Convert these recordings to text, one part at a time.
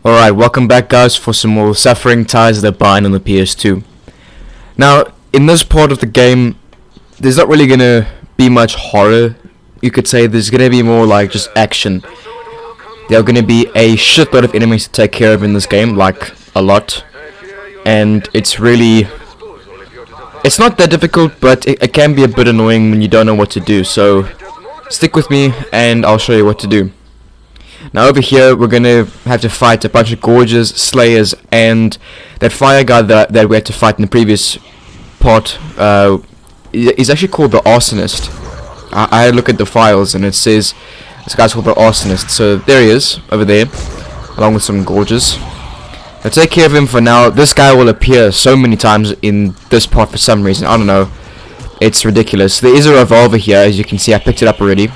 Alright, welcome back guys for some more Suffering Ties That Bind on the PS2. Now, in this part of the game, there's not really gonna be much horror. You could say there's gonna be more like just action. There are gonna be a shitload of enemies to take care of in this game, like a lot. And it's really... it's not that difficult, but it can be a bit annoying when you don't know what to do. So, stick with me and I'll show you what to do. Now over here we're gonna have to fight a bunch of gorges, slayers, and that fire guy that we had to fight in the previous part is actually called the arsonist. I had a look at the files and it says this guy's called the arsonist. So there he is, over there, along with some gorges. Now take care of him for now. This guy will appear so many times in this part for some reason. I don't know. It's ridiculous. There is a revolver here, as you can see. I picked it up already.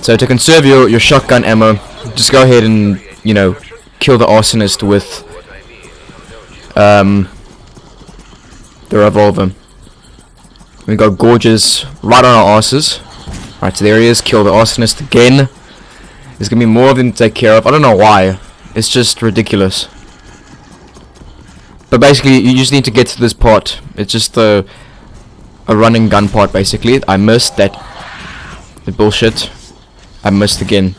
So to conserve your shotgun ammo, just go ahead and, you know, kill the arsonist with the revolver. We got gorges right on our asses. Right, so there he is. Kill the arsonist again. There's gonna be more of them to take care of. I don't know why. It's just ridiculous. But basically, you just need to get to this part. It's just a running gun part, basically. I missed that. The bullshit. I missed again.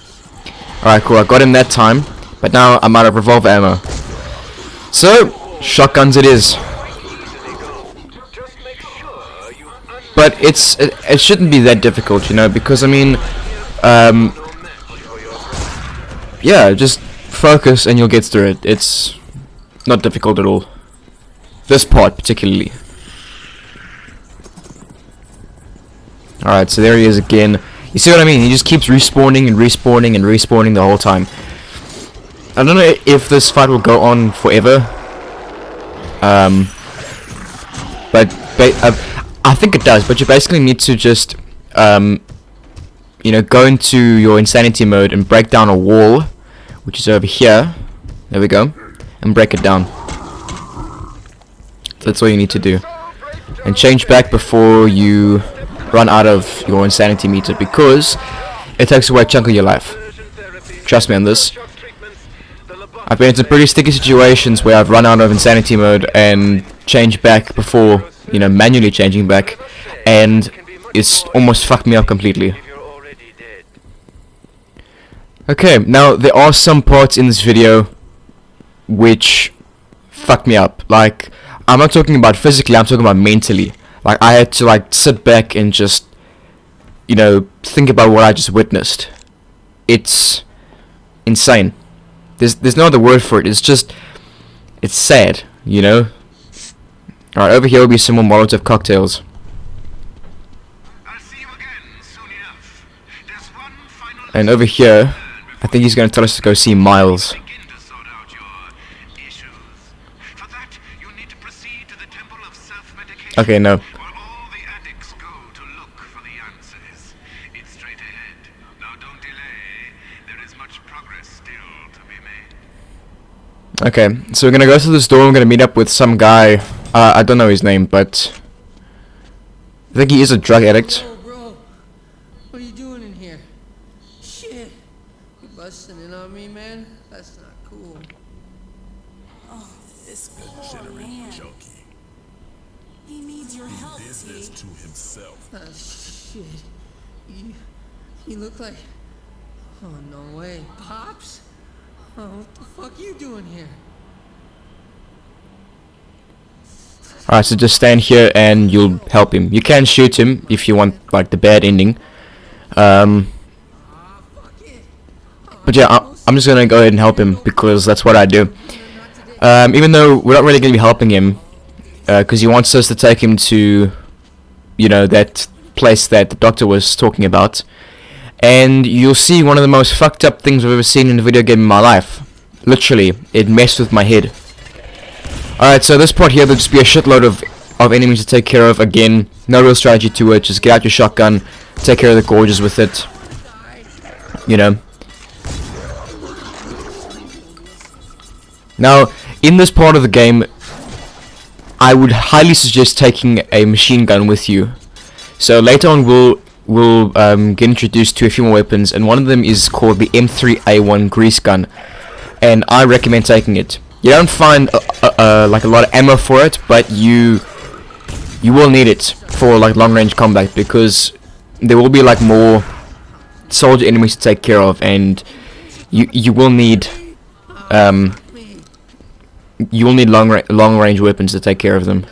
Alright, cool. I got him that time. But now I'm out of revolver ammo. So, shotguns it is. But it shouldn't be that difficult, you know, because I mean, yeah, just focus and you'll get through it. It's not difficult at all. This part particularly. Alright, so there he is again. You see what I mean? He just keeps respawning and respawning and respawning the whole time. I don't know if this fight will go on forever. But I think it does. But you basically need to just, you know, go into your insanity mode and break down a wall, which is over here. There we go, and break it down. So that's all you need to do, and change back before you run out of your insanity meter, because it takes away a chunk of your life. Trust me on this. I've been in some pretty sticky situations where I've run out of insanity mode and changed back before, you know, manually changing back, and it's almost fucked me up completely. Okay, now there are some parts in this video which fucked me up. Like, I'm not talking about physically, I'm talking about mentally. Like, I had to, like, sit back and just, you know, think about what I just witnessed. It's insane. There's no other word for it. It's just, it's sad, you know? Alright, over here will be some more Molotov cocktails. And over here, I think he's going to tell us to go see Miles. Okay, no. Okay, so we're gonna go to this door. We're gonna meet up with some guy. I don't know his name, but I think he is a drug addict. Bro, what are you doing in here? Shit, you busting in on me, man? That's not cool. Oh, this poor man. He needs your help, He did this to himself. Shit. You look like... oh, no way. Pops? Oh, what the fuck you doing here? Alright, so just stand here and you'll help him. You can shoot him if you want, like, the bad ending. But yeah, I'm just gonna go ahead and help him because that's what I do. Even though we're not really gonna be helping him, because he wants us to take him to, you know, that place that the doctor was talking about. And you'll see one of the most fucked up things I've ever seen in a video game in my life. Literally, it messed with my head. Alright, so this part here, there'll just be a shitload of enemies to take care of. Again, no real strategy to it. Just get out your shotgun, take care of the gorges with it. You know. Now, in this part of the game, I would highly suggest taking a machine gun with you. So later on, we'll get introduced to a few more weapons, and one of them is called the M3A1 grease gun, and I recommend taking it. You don't find like a lot of ammo for it, but you will need it for like long range combat, because there will be like more soldier enemies to take care of, and you will need long range weapons to take care of them.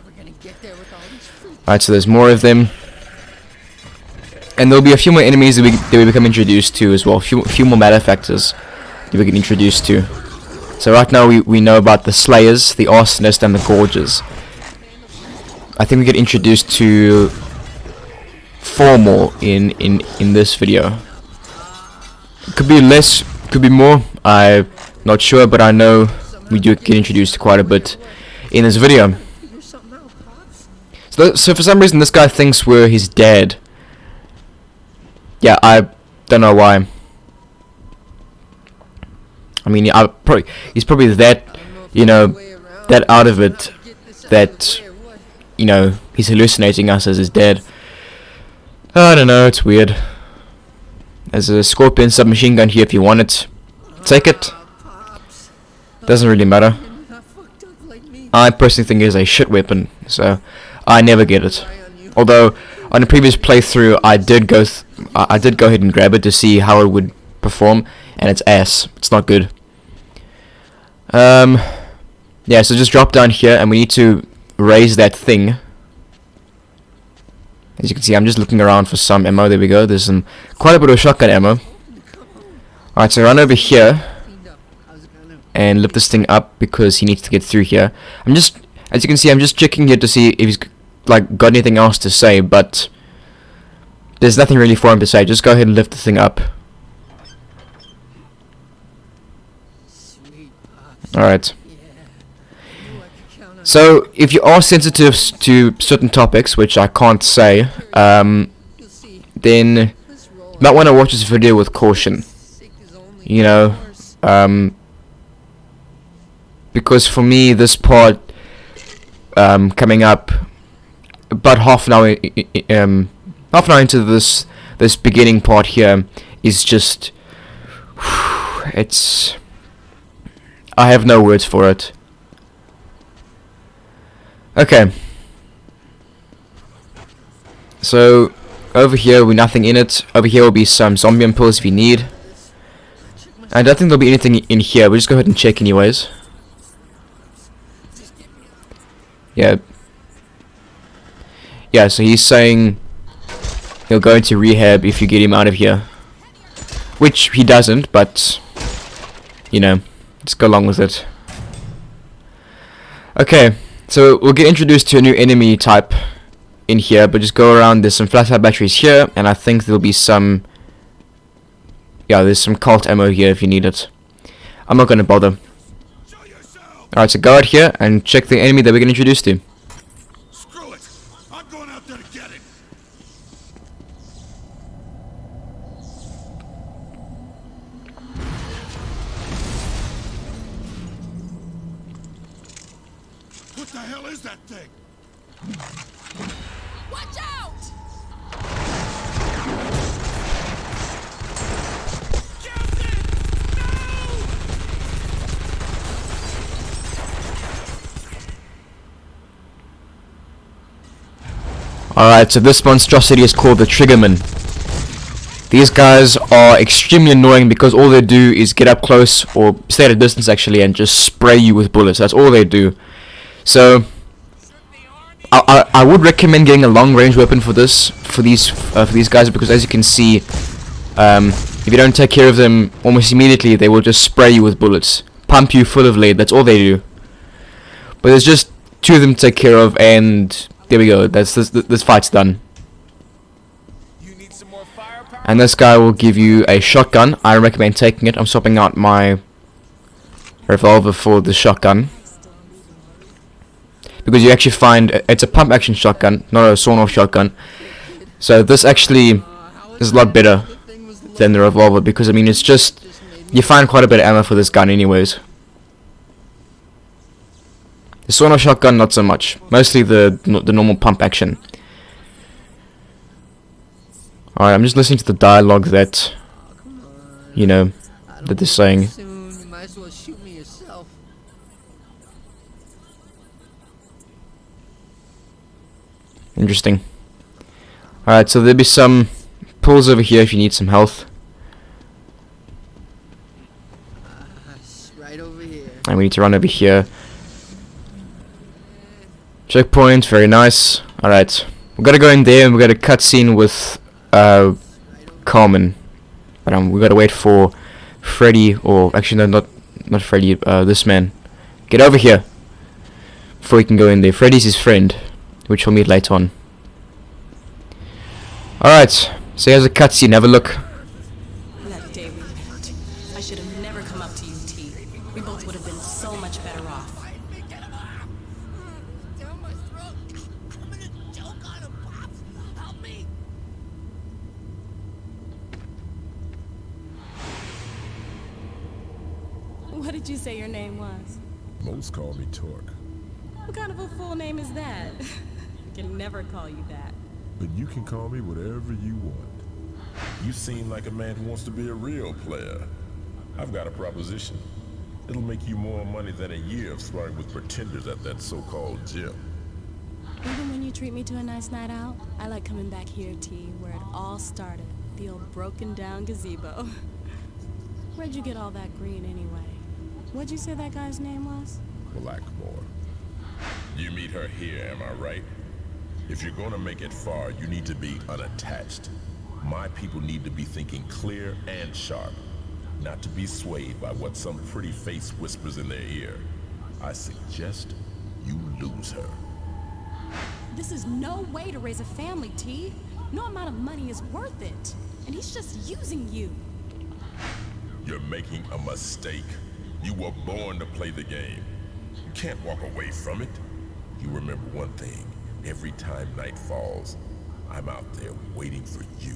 Alright, so there's more of them. And there'll be a few more enemies that we become introduced to as well. Few more malefactors that we get introduced to. So right now we know about the Slayers, the Arsonist, and the Gorgers. I think we get introduced to 4 more in this video. Could be less, could be more. I'm not sure, but I know we do get introduced to quite a bit in this video. So for some reason this guy thinks we're his dad. Yeah, I don't know why. I mean, he's probably that, you know, that out of it, that, you know, he's hallucinating us as his dad. I don't know, it's weird. There's a Scorpion submachine gun here if you want it. Take it. Doesn't really matter. I personally think it is a shit weapon, so I never get it. Although on a previous playthrough I did go ahead and grab it to see how it would perform, and it's ass. It's not good. Yeah, so just drop down here and we need to raise that thing. As you can see, I'm just looking around for some ammo. There we go. There's quite a bit of shotgun ammo. Alright, so run over here and lift this thing up because he needs to get through here. As you can see, I'm just checking here to see if he's like got anything else to say, but there's nothing really for him to say. Just go ahead and lift the thing up. Alright. So if you are sensitive to certain topics, which I can't say, then you might want to watch this video with caution. You know, because for me this part coming up about half an hour into this beginning part here is just I have no words for it. Okay, so over here with nothing in it. Over here will be some zombie impulse if you need. I don't think there'll be anything in here. We'll just go ahead and check anyways. Yeah, so he's saying he'll go into rehab if you get him out of here, which he doesn't, but you know, let's go along with it. Okay, so we'll get introduced to a new enemy type in here, but just go around. There's some flashlight batteries here, and I think there'll be some, yeah, there's some cult ammo here if you need it. I'm not gonna bother. Alright, so go out here and check the enemy that we're getting introduced to. Screw it! I'm going out there to get it! What the hell is that thing? Watch out! Alright, so this monstrosity is called the Triggerman. These guys are extremely annoying because all they do is get up close, or stay at a distance actually, and just spray you with bullets. That's all they do. So I would recommend getting a long range weapon for these guys, because as you can see, if you don't take care of them almost immediately, they will just spray you with bullets, pump you full of lead. That's all they do. But there's just 2 of them to take care of, and there we go. This fight's done. You need some more firepower? And this guy will give you a shotgun. I recommend taking it. I'm swapping out my revolver for the shotgun, because you actually find it's a pump action shotgun, not a sawn-off shotgun. So this actually is a lot better than the revolver, because I mean, it's just, you find quite a bit of ammo for this gun anyways. The sawn-off shotgun, not so much. Mostly the normal pump action. Alright, I'm just listening to the dialogue that, you know, that they're saying. Soon, you might as well shoot me yourself. Interesting. Alright, so there'll be some pulls over here if you need some health. Right over here. And we need to run over here. Checkpoint, very nice. Alright, we gotta go in there and we got a cutscene with Carmen. But we gotta wait for Freddy, or actually no, not Freddy, this man. Get over here before we can go in there. Freddy's his friend, which we'll meet later on. Alright, so here's a cutscene, have a look. That day we met, I should have never come up to you, T. We both would have been so much better off. Down my throat. I'm gonna choke on a Pops. Help me. What did you say your name was? Most call me Torque, What kind of a full name is that? I can never call you that. but you can call me whatever you want. You seem like a man who wants to be a real player. I've got a proposition. It'll make you more money than a year of sparring with pretenders at that so-called gym. Even when you treat me to a nice night out, I like coming back here, T, where it all started. The old broken down gazebo. Where'd you get all that green anyway? What'd you say that guy's name was? Blackmore. You meet her here, am I right? If you're gonna make it far, you need to be unattached. My people need to be thinking clear and sharp, not to be swayed by what some pretty face whispers in their ear. I suggest you lose her. This is no way to raise a family, T. No amount of money is worth it. And he's just using you. You're making a mistake. You were born to play the game. You can't walk away from it. You remember one thing. Every time night falls, I'm out there waiting for you.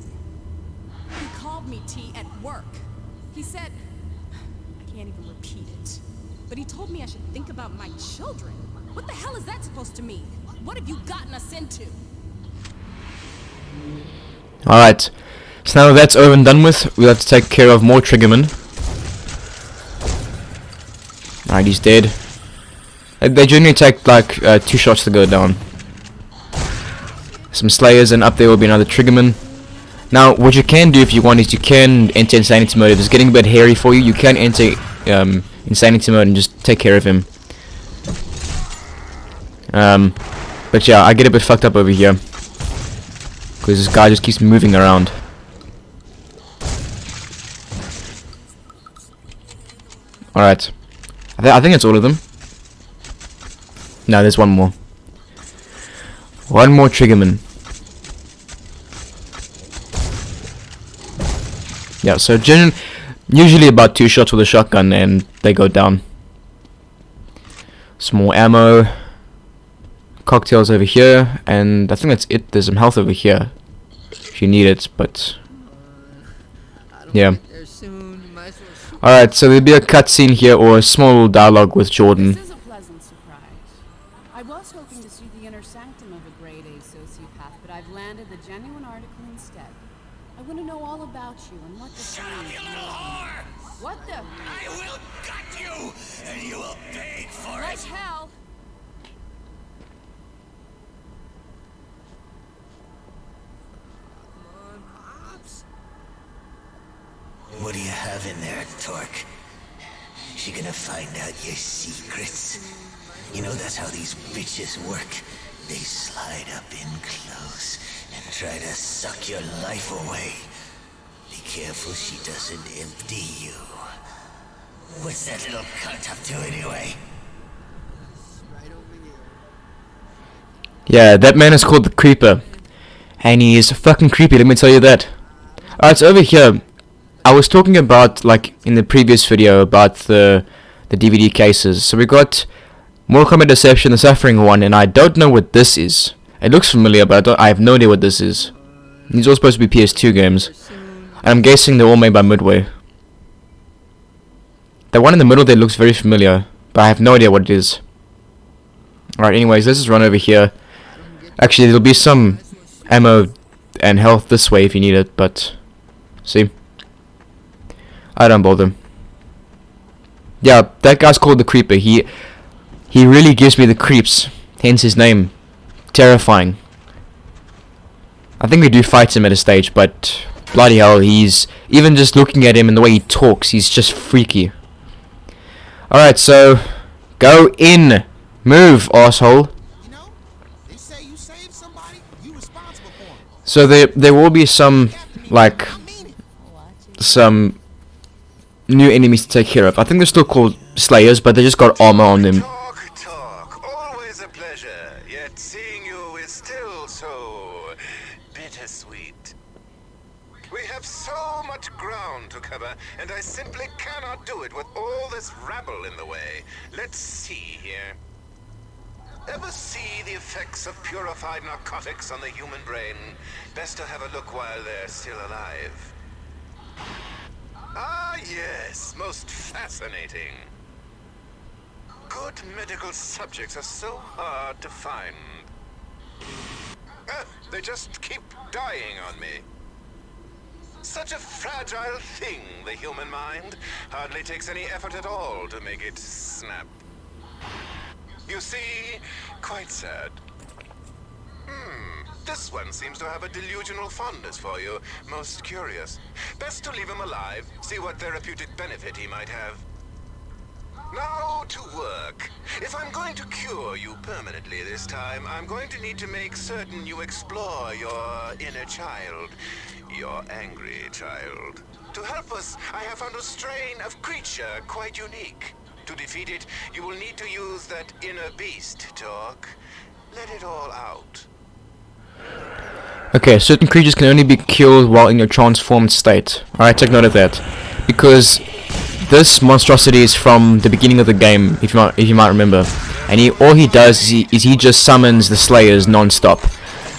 He called me, T, at work. He said... I can't even repeat it. But he told me I should think about my children. What the hell is that supposed to mean? What have you gotten us into? Alright, so now that's over and done with, we'll have to take care of more Triggermen. Alright, he's dead. They generally take like 2 shots to go down. Some Slayers, and up there will be another Triggerman. Now, what you can do if you want is you can enter Insanity mode. If it's getting a bit hairy for you, you can enter Insanity mode and just take care of him. But yeah, I get a bit fucked up over here. Because this guy just keeps moving around. Alright. I think that's all of them. No, there's one more. One more Triggerman. Yeah, so usually about 2 shots with a shotgun and they go down. Some more ammo. Cocktails over here, and I think that's it. There's some health over here if you need it, but yeah. Alright, so there'll be a cutscene here or a small dialogue with Jordan. This is a pleasant surprise. I was hoping to see the inner sanctum of a grade A sociopath, but I've landed the genuine article instead. I want to know all about you and what the science is. What the? I will gut you, and you will pay for Like it! hell! What do you have in there, Torque? She gonna find out your secrets? You know that's how these bitches work. They slide up in close and try to suck your life away. Be careful she doesn't empty you. What's that little cunt up to anyway? Yeah, that man is called the Creeper. And he is fucking creepy, let me tell you that. Alright, so over here, I was talking about, like, in the previous video, about the DVD cases. So we got Mortal Kombat Deception, the Suffering one, and I don't know what this is. It looks familiar, but I have no idea what this is. These are all supposed to be PS2 games. And I'm guessing they're all made by Midway. The one in the middle there looks very familiar, but I have no idea what it is. Alright, anyways, let's just run over here. Actually, there'll be some ammo and health this way if you need it, but see, I don't bother. Yeah, that guy's called the Creeper. He really gives me the creeps, hence his name. Terrifying. I think we do fight him at a stage, but bloody hell, he's, even just looking at him and the way he talks, he's just freaky. Alright, so go in. Move, asshole. You know, they say you saved somebody, you responsible for it. So there will be some, like, I mean it. some new enemies to take care of. I think they're still called Slayers, but they just got armor on them. Talk, always a pleasure. Yet seeing you is still so bittersweet. We have so much ground to cover, and I simply cannot do it with all this rabble in the way. Let's see here. Ever see the effects of purified narcotics on the human brain? Best to have a look while they're still alive. Ah, yes, most fascinating. Good medical subjects are so hard to find. They just keep dying on me. Such a fragile thing, the human mind. Hardly takes any effort at all to make it snap. You see, quite sad. This one seems to have a delusional fondness for you. Most curious. Best to leave him alive, see what therapeutic benefit he might have. Now to work. If I'm going to cure you permanently this time, I'm going to need to make certain you explore your inner child. Your angry child. To help us, I have found a strain of creature quite unique. To defeat it, you will need to use that inner beast, Talk. Let it all out. Okay, certain creatures can only be killed while in your transformed state. Alright, take note of that. Because this monstrosity is from the beginning of the game, if you might remember. And all he does is he just summons the Slayers non-stop.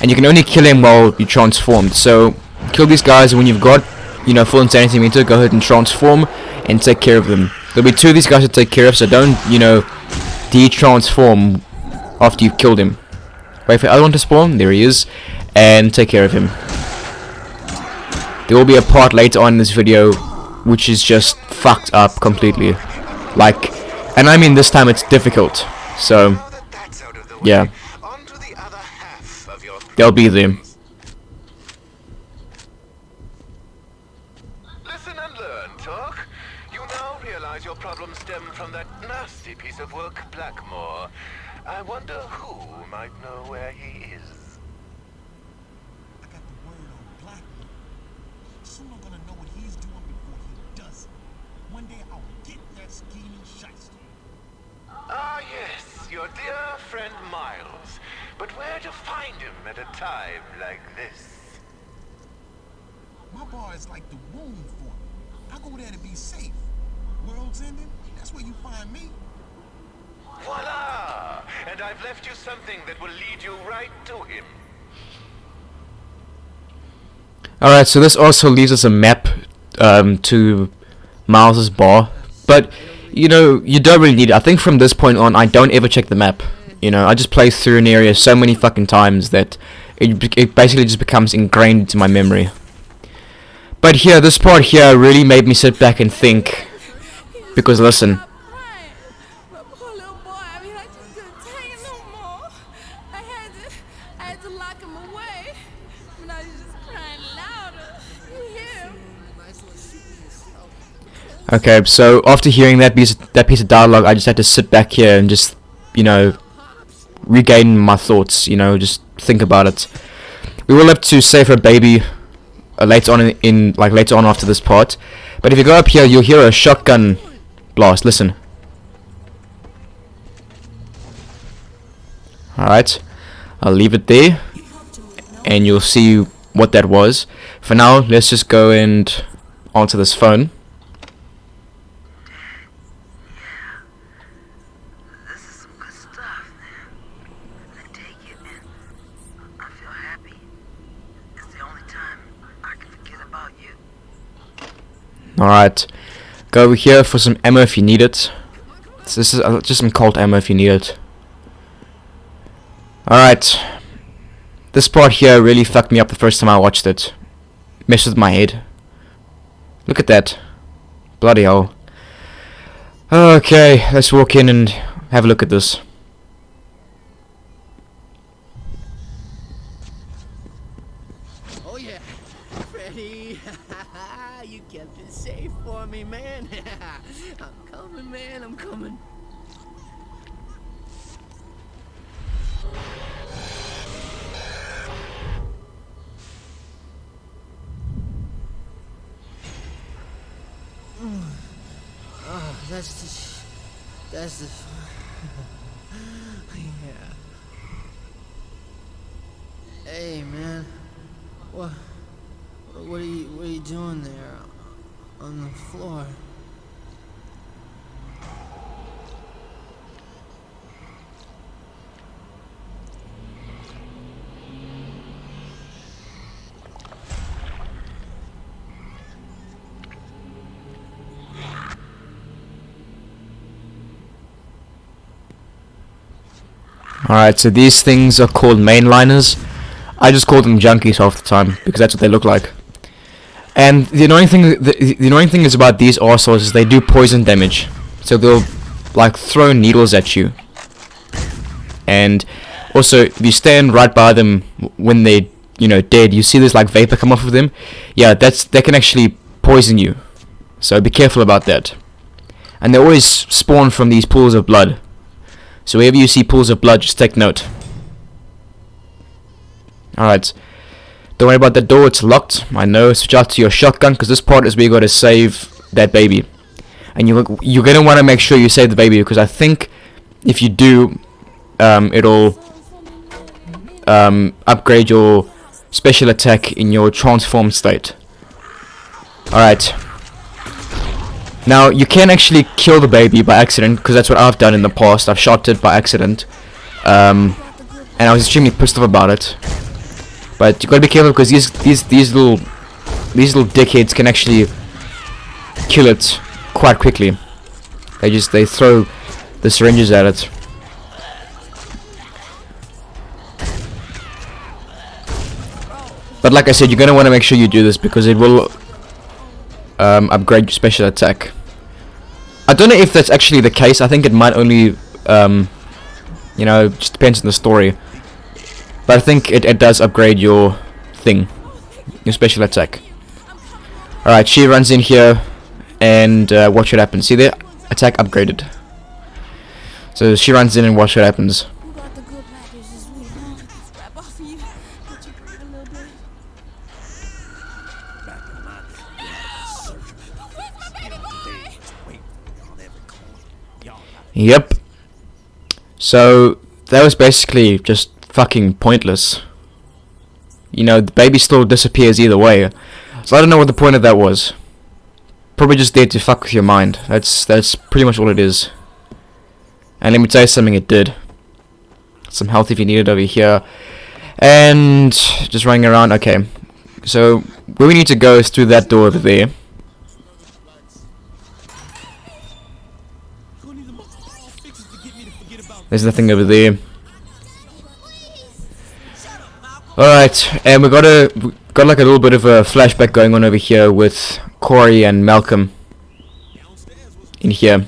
And you can only kill him while you're transformed. So, kill these guys, and when you've got, you know, full insanity meter, go ahead and transform and take care of them. There'll be 2 of these guys to take care of, so don't, you know, de-transform after you've killed him. Wait for the other one to spawn, there he is, and take care of him. There will be a part later on in this video which is just fucked up completely. Like, and I mean this time it's difficult, so, yeah. They'll be there. Listen and learn, Talk. You now realize your problems stem from that nasty piece of work, Blackmore. I wonder who might know where he is. I got the word on Blackwood. Soon I'm gonna know what he's doing before he does it. One day I'll get that scheming shyster. Ah, yes, your dear friend Miles. But where to find him at a time like this? My bar is like the womb for me. I go there to be safe. World's ending, that's where you find me. Voila! And I've left you something that will lead you right to him. Alright, so this also leaves us a map to Miles's bar. But, you know, you don't really need it. I think from this point on, I don't ever check the map. You know, I just play through an area so many fucking times that it basically just becomes ingrained into my memory. But here, this part here really made me sit back and think. Because listen. Okay, so after hearing that piece of dialogue, I just had to sit back here and just, you know, regain my thoughts, you know, just think about it. We will have to save her baby later on later on after this part. But if you go up here, you'll hear a shotgun blast. Listen. Alright, I'll leave it there, and you'll see what that was. For now, let's just go and answer this phone. Alright, go over here for some ammo if you need it. This is just some cold ammo if you need it. Alright, This part here really fucked me up the first time I watched it. Messed with my head. Look at that. Bloody hell. Okay, let's walk in and have a look at this. Oh yeah, Freddy, you kept it safe for me, man. I'm coming, man, I'm coming. Oh, that's the yeah. Hey, man, what are you doing there on the floor? Alright, so these things are called mainliners. I just call them junkies half the time because that's what they look like. And the annoying thing is about these arseholes is they do poison damage. So they'll like throw needles at you. And also if you stand right by them when they dead, you see this like vapor come off of them. Yeah, they can actually poison you. So be careful about that. And they always spawn from these pools of blood. So wherever you see pools of blood, just take note. Alright. Don't worry about the door, it's locked. I know, switch out to your shotgun, because this part is where you gotta save that baby. And you're gonna want to make sure you save the baby, because I think if you do, it'll upgrade your special attack in your transformed state. Alright. Now, you can actually kill the baby by accident, because that's what I've done in the past. I've shot it by accident. And I was extremely pissed off about it. But you gotta be careful, because these little dickheads can actually kill it quite quickly. They throw the syringes at it. But like I said, you're gonna want to make sure you do this, because it will upgrade your special attack. I don't know if that's actually the case. I think it might only, just depends on the story. But I think it does upgrade your thing, your special attack. Alright, she runs in here, and watch what happens. See there? Attack upgraded. So she runs in and watch what happens. Yep. So that was basically just fucking pointless. The baby still disappears either way. So I don't know what the point of that was. Probably just there to fuck with your mind. That's pretty much all it is. And let me tell you something, it did. Some health if you need it over here. And just running around. Okay. So where we need to go is through that door over there. There's nothing over there. Alright, and we got like a little bit of a flashback going on over here with Corey and Malcolm in here.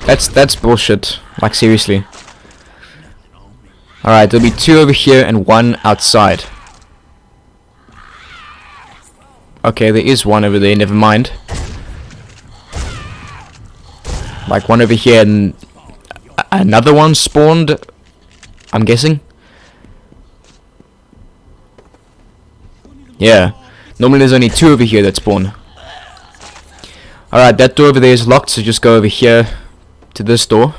That's bullshit. Like seriously. Alright, there'll be 2 over here and 1 outside. Okay, there is 1 over there, never mind. Like 1 over here and another one spawned, I'm guessing. Yeah, normally there's only 2 over here that spawn. Alright, that door over there is locked, so just go over here to this door.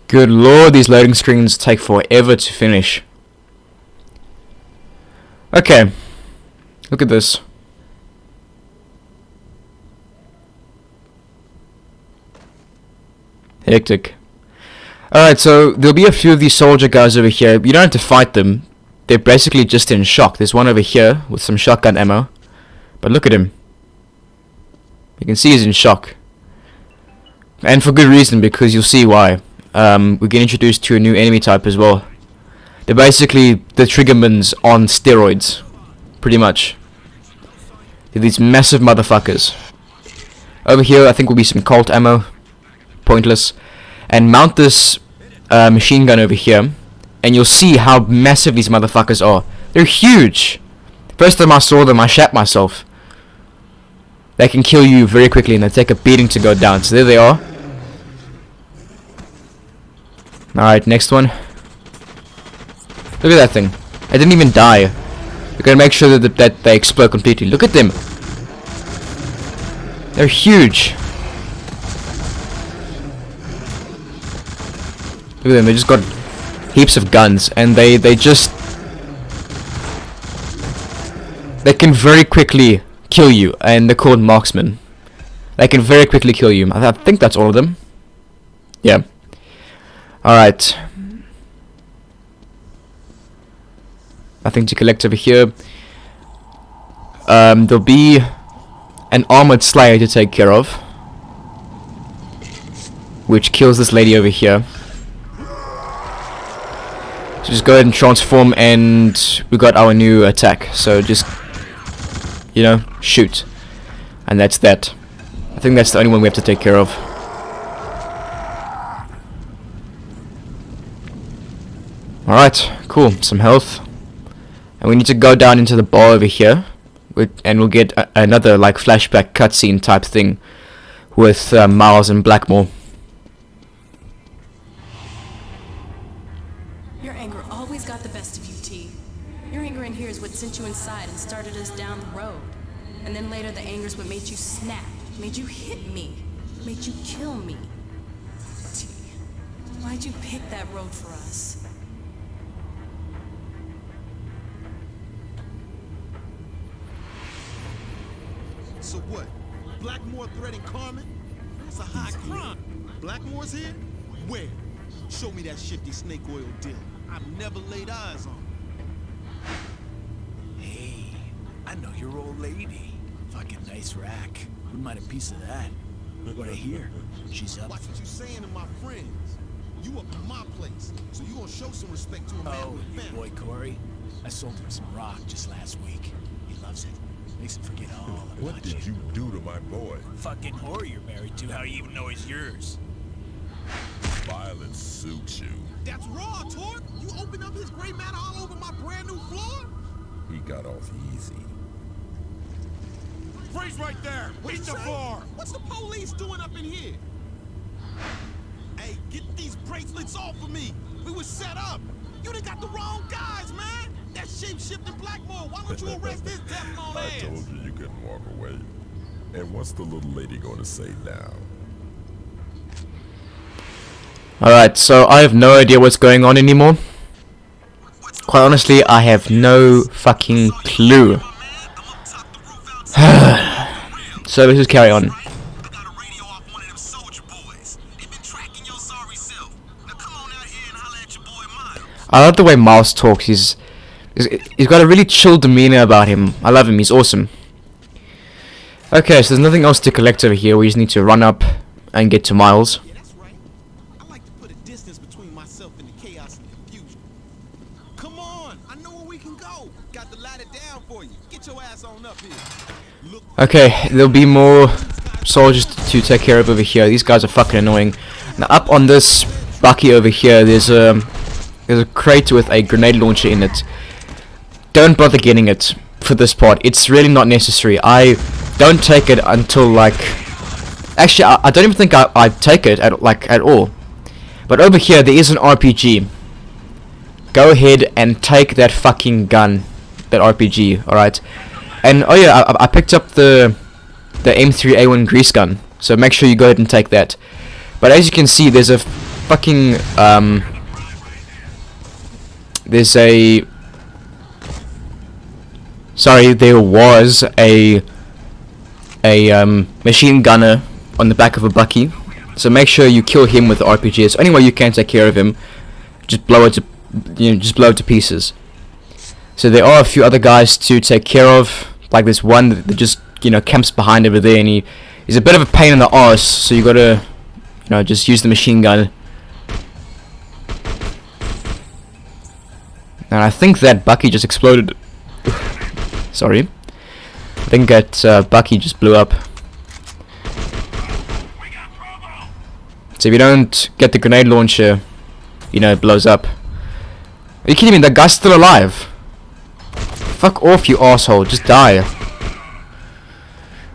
Good lord, these loading screens take forever to finish. Okay, look at this. Hectic. Alright, so there'll be a few of these soldier guys over here. You don't have to fight them. They're basically just in shock. There's one over here with some shotgun ammo. But look at him. You can see he's in shock. And for good reason, because you'll see why. We get introduced to a new enemy type as well. They're basically the Triggermans on steroids. Pretty much. They're these massive motherfuckers. Over here, I think will be some Colt ammo. Pointless. And mount this machine gun over here. And you'll see how massive these motherfuckers are. They're huge. First time I saw them, I shat myself. They can kill you very quickly and they take a beating to go down. So there they are. Alright, next one. Look at that thing. It didn't even die. We're gonna make sure that they explode completely. Look at them. They're huge. Look at them. They just got heaps of guns, and they can very quickly kill you, and they're called marksmen. They can very quickly kill you. I think that's all of them. Yeah. Alright. Nothing to collect over here. There'll be an armored slayer to take care of, which kills this lady over here. So just go ahead and transform, and we got our new attack. So just, you know, shoot. And that's that. I think that's the only one we have to take care of. Alright, cool. Some health. And we need to go down into the bar over here. And we'll get another, like, flashback cutscene type thing with Miles and Blackmore. Your anger always got the best of you, T. Your anger in here is what sent you inside and started us down the road. And then later the anger's what made you snap, made you hit me, made you kill me. T, why'd you pick that road for us? So what? Blackmore threatening Carmen? That's a high crime. Blackmore's here? Where? Show me that shifty snake oil deal. I've never laid eyes on him. Hey, I know your old lady. Fucking nice rack. Wouldn't mind a piece of that. What I hear, she's up. Watch what you saying to my friends. You up in my place, so you gonna show some respect to a man Oh, with a your family. boy Corey? I sold him some rock just last week. He loves it. Makes him forget all about What did you do to my boy? Fucking whore you're married to. How you even know he's yours? Violence suits you. That's raw, Torque. You opened up his gray matter all over my brand new floor? He got off easy. Freeze right there! Beat the floor! What's the police doing up in here? Hey, get these bracelets off of me! We was set up! You done got the wrong guys, man! That shape-shifting Blackmore, why don't you arrest his death on I ass? told you you couldn't walk away. And what's the little lady gonna say now? Alright, so I have no idea what's going on anymore. Quite honestly, I have no fucking clue. So let's just carry on. I love the way Miles talks. He's got a really chill demeanor about him. I love him. He's awesome. Okay, so there's nothing else to collect over here. We just need to run up and get to Miles. Yeah, that's right. I like to put a distance between myself and the chaos and confusion. Come on, I know where we can go. Got the ladder down for you. Get your ass on up here. Look. Okay, there'll be more soldiers to take care of over here. These guys are fucking annoying. Now up on this bucky over here, there's a crate with a grenade launcher in it. Don't bother getting it for this part. It's really not necessary. I don't take it until like... Actually, I don't even think I take it at all. But over here, there is an RPG. Go ahead and take that fucking gun. That RPG, alright? And, oh yeah, I picked up the M3A1 grease gun. So make sure you go ahead and take that. But as you can see, there's a fucking... There's a Sorry, there was a machine gunner on the back of a Bucky. So make sure you kill him with the RPG. It's the only way you can take care of him. Just blow it to, just blow it to pieces. So there are a few other guys to take care of. Like this one that just, camps behind over there, and he's a bit of a pain in the arse. So you gotta, just use the machine gun. And I think that Bucky just exploded. Sorry. I think that Bucky just blew up. So if you don't get the grenade launcher, it blows up. Are you kidding me? That guy's still alive. Fuck off, you asshole. Just die.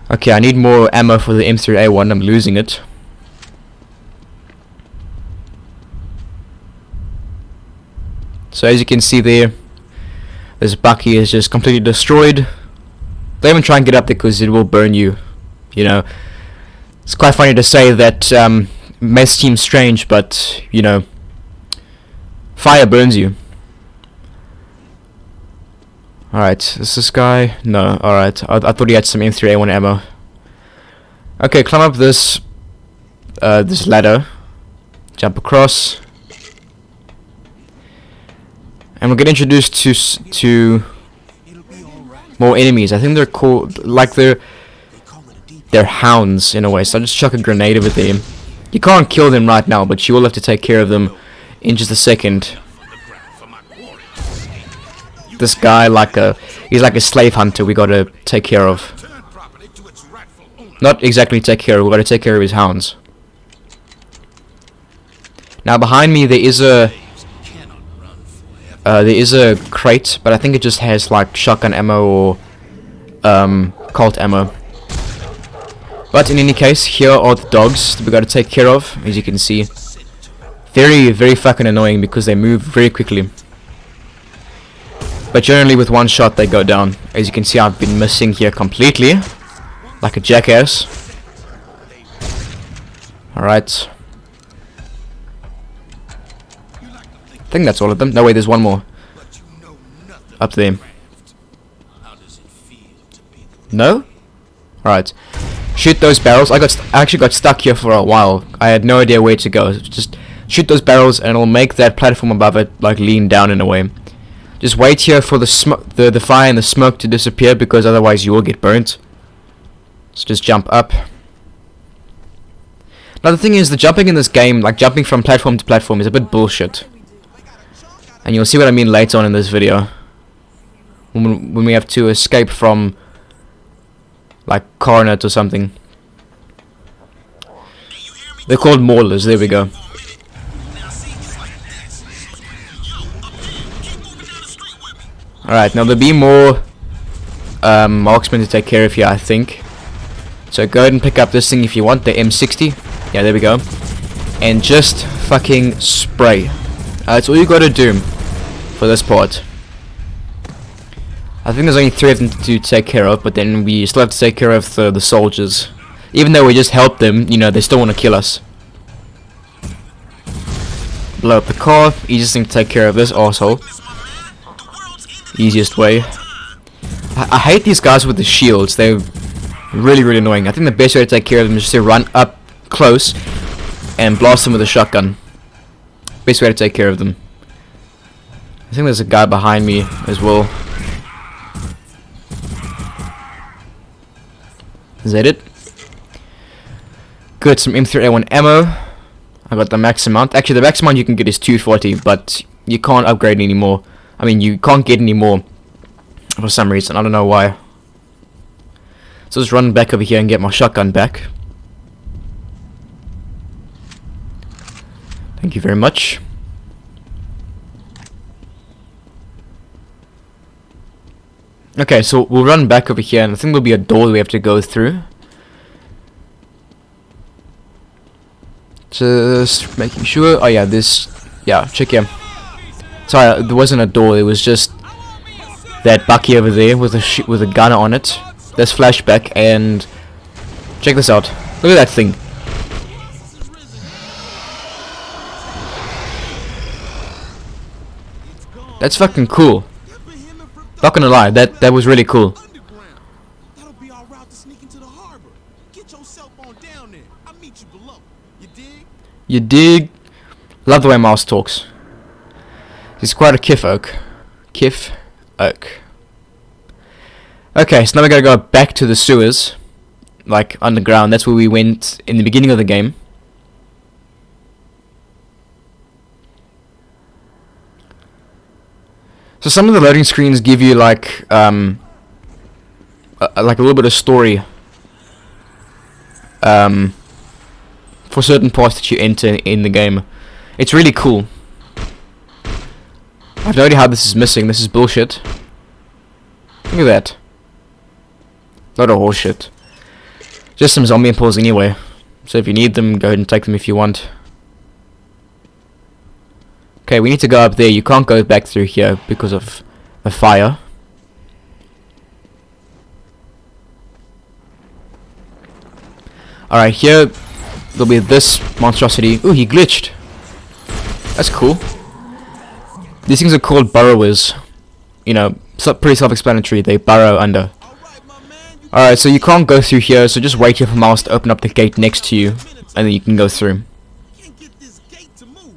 Okay, I need more ammo for the M3A1. I'm losing it. So as you can see there, this Bucky is just completely destroyed. Don't even try and get up there because it will burn you. It's quite funny to say that may seem strange, but fire burns you. Alright, is this guy? No, alright. I thought he had some M3A1 ammo. Okay, climb up this this ladder. Jump across. And we'll get introduced to more enemies. I think they're called, like they're hounds in a way. So I'll just chuck a grenade over them. You can't kill them right now, but you will have to take care of them in just a second. This guy, he's like a slave hunter we gotta take care of. Not exactly take care of, we gotta take care of his hounds. Now behind me there is a crate, but I think it just has like shotgun ammo or Colt ammo. But in any case, here are the dogs that we gotta take care of, as you can see. Very, very fucking annoying because they move very quickly. But generally with one shot they go down. As you can see, I've been missing here completely. Like a jackass. Alright. I think that's all of them. No, wait, there's one more. Up there. No? Alright. Shoot those barrels. I actually got stuck here for a while. I had no idea where to go. Just shoot those barrels and it'll make that platform above it like lean down in a way. Just wait here for the smoke, the fire and the smoke to disappear, because otherwise you will get burnt. So just jump up. Now the thing is, the jumping in this game, like jumping from platform to platform, is a bit bullshit. And you'll see what I mean later on in this video. When we have to escape from like Coronet or something. They're called maulers, there we go. Alright, now there'll be more marksmen to take care of here, I think. So go ahead and pick up this thing if you want, the M60. Yeah, there we go. And just fucking spray. That's all you gotta do for this part. I think there's only 3 of them to take care of, but then we still have to take care of the soldiers. Even though we just helped them, they still want to kill us. Blow up the car. Easiest thing to take care of this arsehole. Easiest way. I hate these guys with the shields. They're really, really annoying. I think the best way to take care of them is just to run up close and blast them with a shotgun. Best way to take care of them. I think there's a guy behind me as well. Is that it? Good, some M3A1 ammo. I got the max amount. Actually, the max amount you can get is 240, but you can't upgrade anymore. I mean, you can't get any more for some reason. I don't know why. So let's run back over here and get my shotgun back. Thank you very much. Okay, so we'll run back over here, and I think there'll be a door that we have to go through. Just making sure. Oh yeah, check here. Sorry, there wasn't a door. It was just that Bucky over there with a gun on it. There's flashback, and check this out. Look at that thing. That's fucking cool. Not gonna lie, that was really cool. Underground. That'll be our route to sneak into the harbor. Get yourself on down there. I'll meet you below. You dig? You dig? Love the way Miles talks. He's quite a Kif Oak. Kif Oak. Okay, so now we gotta go back to the sewers. Like, underground. That's where we went in the beginning of the game. So some of the loading screens give you like a little bit of story for certain parts that you enter in the game. It's really cool. I have no idea how this is missing. This is bullshit. Look at that. Lot of horseshit. Just some zombie impulse anyway. So if you need them, go ahead and take them if you want. Okay, we need to go up there. You can't go back through here because of the fire. Alright, here there'll be this monstrosity. Ooh, he glitched. That's cool. These things are called burrowers. You know, pretty self-explanatory. They burrow under. Alright, so you can't go through here, so just wait here for Miles to open up the gate next to you, and then you can go through. Can't get this gate to move.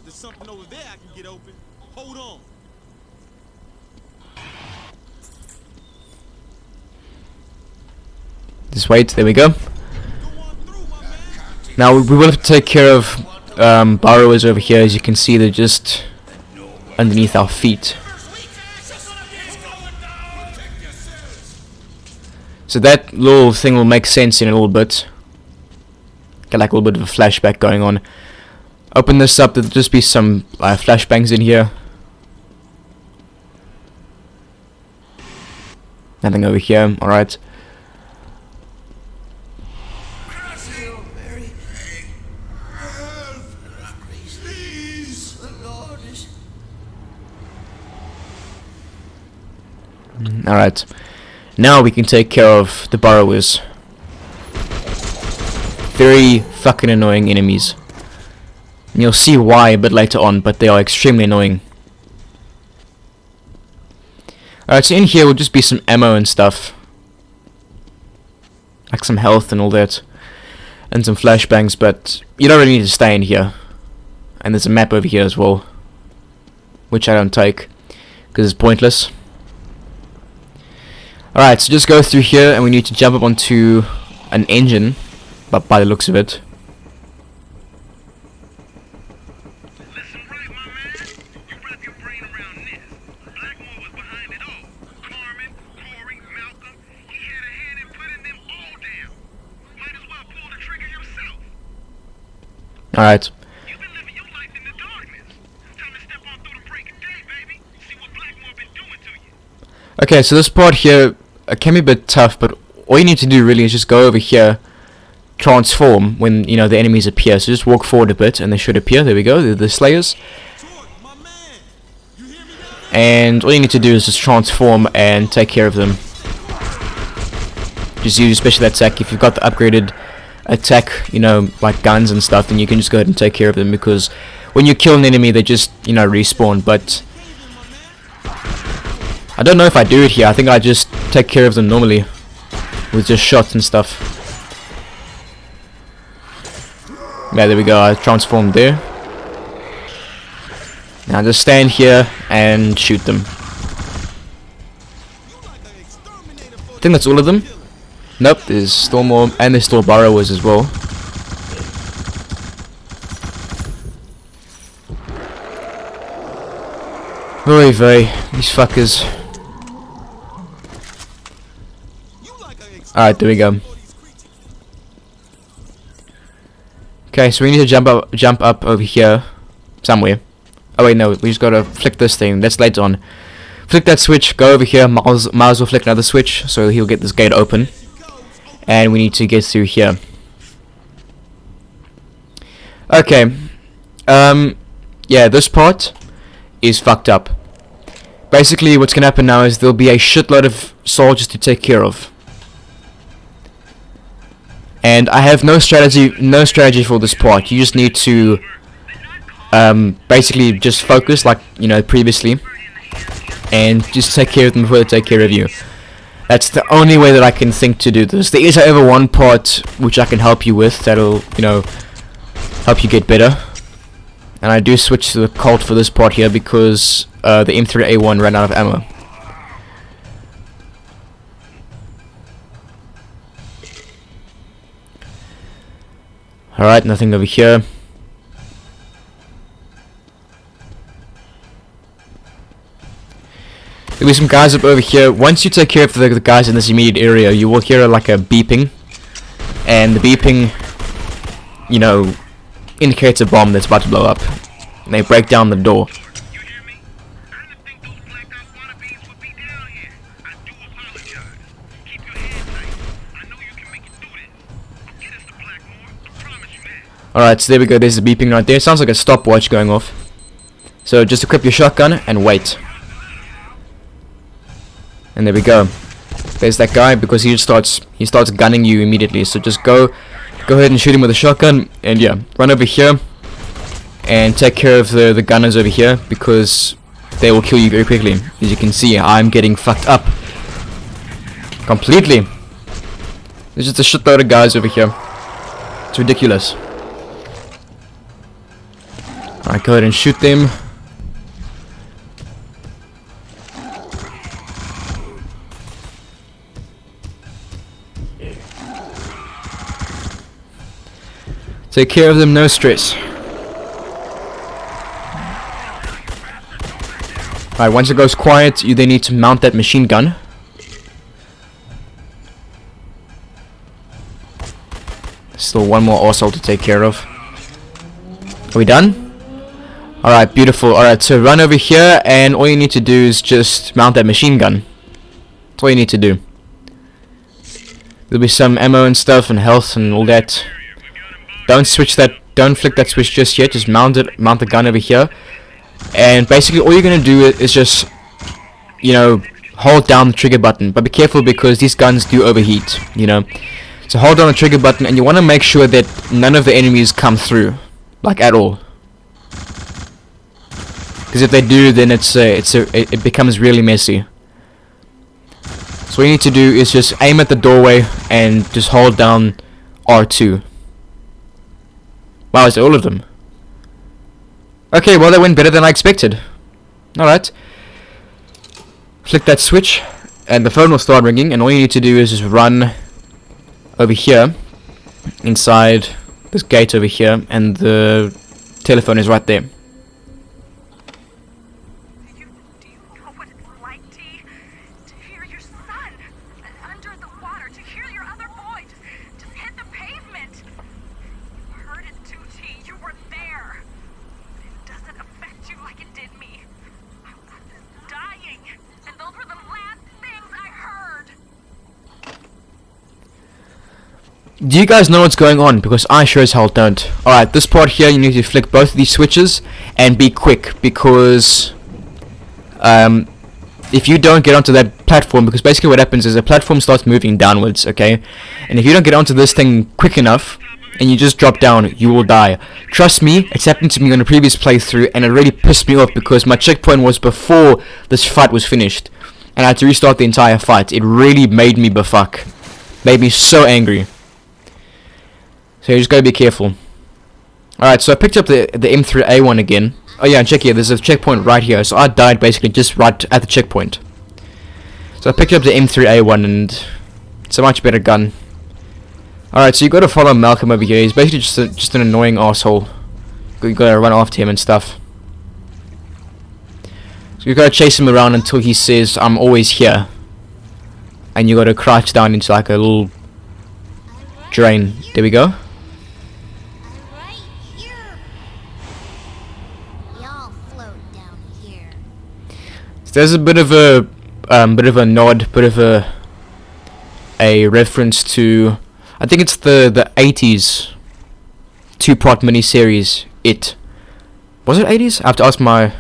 There's something over there I can get open. Hold on. Just wait, there we go. Now we will have to take care of burrowers over here. As you can see, they're just underneath our feet. So that little thing will make sense in a little bit. Get like a little bit of a flashback going on. Open this up, there'll just be some flashbangs in here. Nothing over here, alright. Alright. Now we can take care of the burrowers. Very fucking annoying enemies. And you'll see why a bit later on, but they are extremely annoying. Alright, so in here will just be some ammo and stuff. Like some health and all that. And some flashbangs, but you don't really need to stay in here. And there's a map over here as well. Which I don't take, because it's pointless. Alright, so just go through here, and we need to jump up onto an engine, but by the looks of it. Listen right, my man. You wrap your brain around this. Blackmore was behind it all. Carmen, Corey, Malcolm. He had a hand in putting them all down. Might as well pull the trigger yourself. Alright. You've been living your life in the darkness. Time to step on through the break of day, baby. See what Blackmore been doing to you. Okay, so this part here can be a bit tough, but all you need to do really is just go over here, transform when, you know, the enemies appear. So just walk forward a bit and they should appear. There we go, they're the Slayers. And all you need to do is just transform and take care of them. Just use your special attack. If you've got the upgraded attack, you know, like guns and stuff, then you can just go ahead and take care of them, because when you kill an enemy they just, you know, respawn. But I don't know if I do it here. I think I just take care of them normally with just shots and stuff. Yeah, there we go. I transformed there. Now just stand here and shoot them. I think that's all of them. Nope, there's still more, and there's still burrowers as well. Oy vey, these fuckers. Alright, there we go. Okay, so we need to jump up over here somewhere. Oh wait, no, we just gotta flick this thing. That's later on. Flick that switch, go over here. Miles will flick another switch, so he'll get this gate open. And we need to get through here. Okay. Yeah, this part is fucked up. Basically, what's gonna happen now is there'll be a shitload of soldiers to take care of. And I have no strategy for this part. You just need to basically just focus, like, you know, previously, and just take care of them before they take care of you. That's the only way that I can think to do this. There is, however, one part which I can help you with that'll, you know, help you get better. And I do switch to the Colt for this part here because the M3A1 ran out of ammo. Alright, nothing over here. There'll be some guys up over here. Once you take care of the guys in this immediate area, you will hear like a beeping. And the beeping, you know, indicates a bomb that's about to blow up. And they break down the door. You hear me? I didn't think those blacked out wannabes would be down here. I do apologize. Keep your head tight. I know you can make it through this. I'll get us to Blackmore. I promise you that. Alright, so there we go. There's the beeping right there. It sounds like a stopwatch going off. So just equip your shotgun and wait. And there we go. There's that guy because he starts gunning you immediately. So just go ahead and shoot him with a shotgun, and yeah, run over here and take care of the gunners over here because they will kill you very quickly. As you can see, I'm getting fucked up completely. There's just a shitload of guys over here. It's ridiculous. Alright, go ahead and shoot them. Take care of them, no stress. Alright, once it goes quiet, you then need to mount that machine gun. Still one more arsehole to take care of. Are we done? Alright, beautiful. Alright, so run over here, and all you need to do is just mount that machine gun. That's all you need to do. There'll be some ammo and stuff, and health and all that. Don't switch that, don't flick that switch just yet, just mount the gun over here. And basically all you're going to do is just, you know, hold down the trigger button. But be careful because these guns do overheat, you know. So hold down the trigger button and you want to make sure that none of the enemies come through. Like at all. Because if they do, then it becomes really messy. So what you need to do is just aim at the doorway and just hold down R2. Wow, is it all of them? Okay, well that went better than I expected. Alright. Flick that switch and the phone will start ringing, and all you need to do is just run over here inside this gate over here, and the telephone is right there. Do you know what it's like, T? To hear your son under the water, to hear your other boy just hit the pavement. You heard it too, T. You were there. But it doesn't affect you like it did me. I was dying, and those were the last things I heard. Do you guys know what's going on? Because I sure as hell don't. Alright, this part here, you need to flick both of these switches and be quick, because if you don't get onto that platform, because basically what happens is the platform starts moving downwards, okay? And if you don't get onto this thing quick enough and you just drop down, you will die. Trust me, it's happened to me on a previous playthrough, and it really pissed me off because my checkpoint was before this fight was finished and I had to restart the entire fight. It really made me befuck. Made me so angry. So you just gotta be careful. Alright, so I picked up the M3A1 again. Oh yeah, and check here, there's a checkpoint right here. So I died basically just right at the checkpoint. So I picked up the M3A1 and it's a much better gun. Alright, so you gotta follow Malcolm over here. He's basically just an annoying asshole. You gotta run after him and stuff. So you gotta chase him around until he says, "I'm always here." And you gotta crouch down into like a little drain. There we go. There's a bit of a nod, bit of a reference to, I think it's the 80s 2-part miniseries. It was it 80s? I have to ask my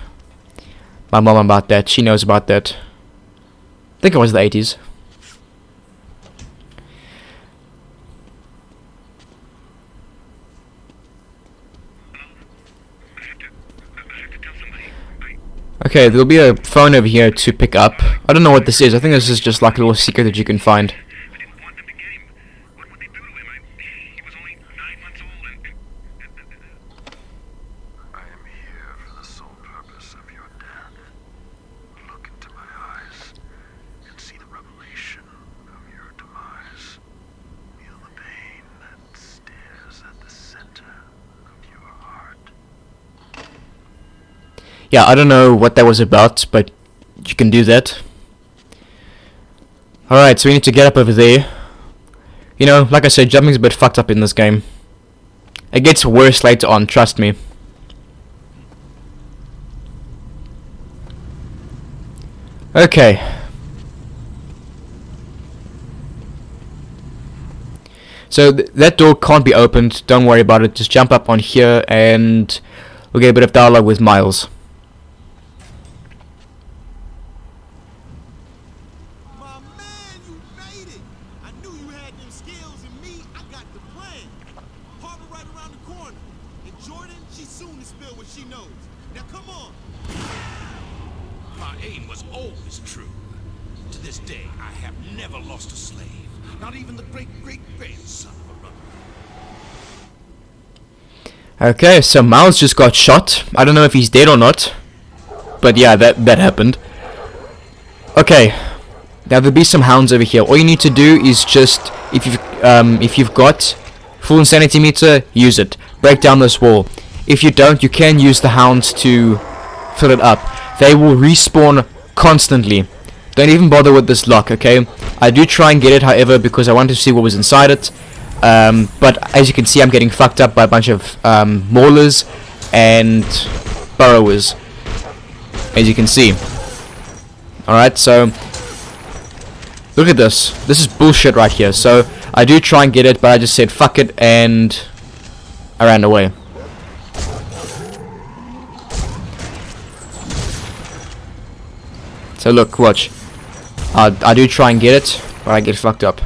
mom about that. She knows about that. I think it was the 80s. Okay, there'll be a phone over here to pick up. I don't know what this is. I think this is just like a little secret that you can find. Yeah, I don't know what that was about, but you can do that. Alright, so we need to get up over there. You know, like I said, jumping's a bit fucked up in this game. It gets worse later on, trust me. Okay. So that door can't be opened, don't worry about it, just jump up on here and we'll get a bit of dialogue with Miles. Okay, so Miles just got shot. I don't know if he's dead or not, but yeah, that happened. Okay, now there'll be some hounds over here. All you need to do is just, if you've got full insanity meter, use it. Break down this wall. If you don't, you can use the hounds to fill it up. They will respawn constantly. Don't even bother with this lock, okay? I do try and get it, however, because I want to see what was inside it. But as you can see, I'm getting fucked up by a bunch of maulers and burrowers, as you can see. Alright, so look at this. This is bullshit right here. So I do try and get it, but I just said fuck it and I ran away. So look, watch. I do try and get it, but I get fucked up.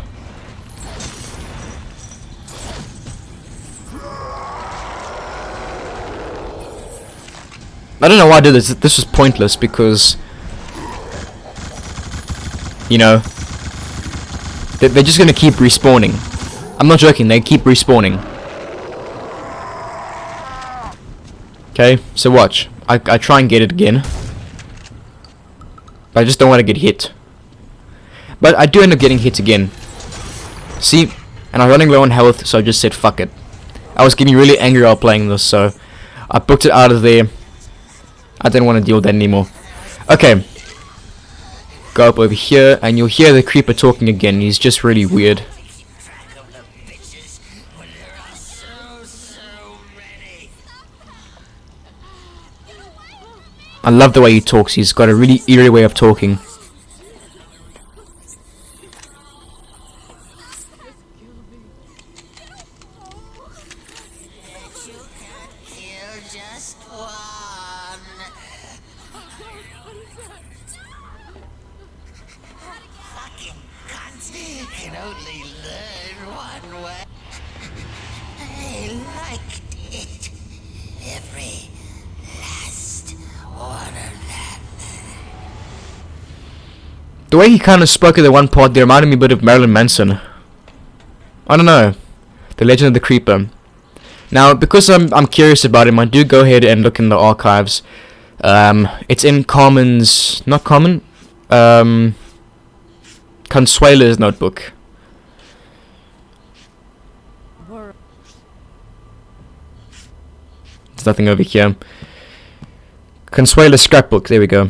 I don't know why I did this. This was pointless because, you know, they're just gonna keep respawning. I'm not joking. They keep respawning. Okay, so watch. I try and get it again, but I just don't want to get hit. But I do end up getting hit again. See, and I'm running low on health, so I just said fuck it. I was getting really angry while playing this, so I booked it out of there. I didn't want to deal with that anymore. Okay. Go up over here, and you'll hear the creeper talking again. He's just really weird. I love the way he talks. He's got a really eerie way of talking. Can only learn one way. I liked it. Every last one of them. The way he kind of spoke at the one part, they reminded me a bit of Marilyn Manson. I don't know. The Legend of the Creeper. Now, because I'm curious about him, I do go ahead and look in the archives. It's in Carmen's... not Carmen? Consuela's notebook. There's nothing over here. Consuela's scrapbook, there we go.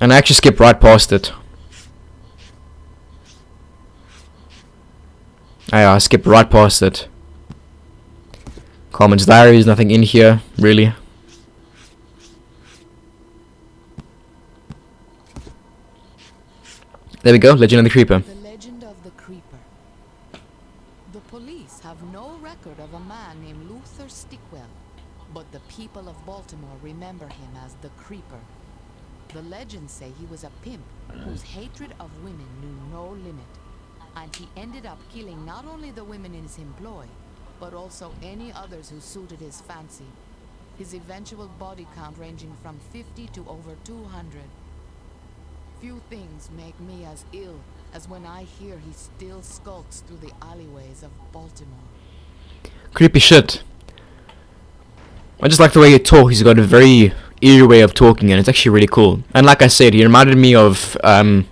And I actually skipped right past it. I skipped right past it. Carmen's diary, is nothing in here, really. There we go, Legend of the Creeper. The Legend of the Creeper. The police have no record of a man named Luther Stickwell, but the people of Baltimore remember him as the Creeper. The legends say he was a pimp whose hatred of women knew no limit, and he ended up killing not only the women in his employ, but also any others who suited his fancy. his eventual body count ranging from 50 to over 200. Few things make me as ill as when I hear he still skulks through the alleyways of Baltimore. Creepy shit. I just like the way he talks. He's got a very eerie way of talking, and it's actually really cool. And like I said, he reminded me of Marilyn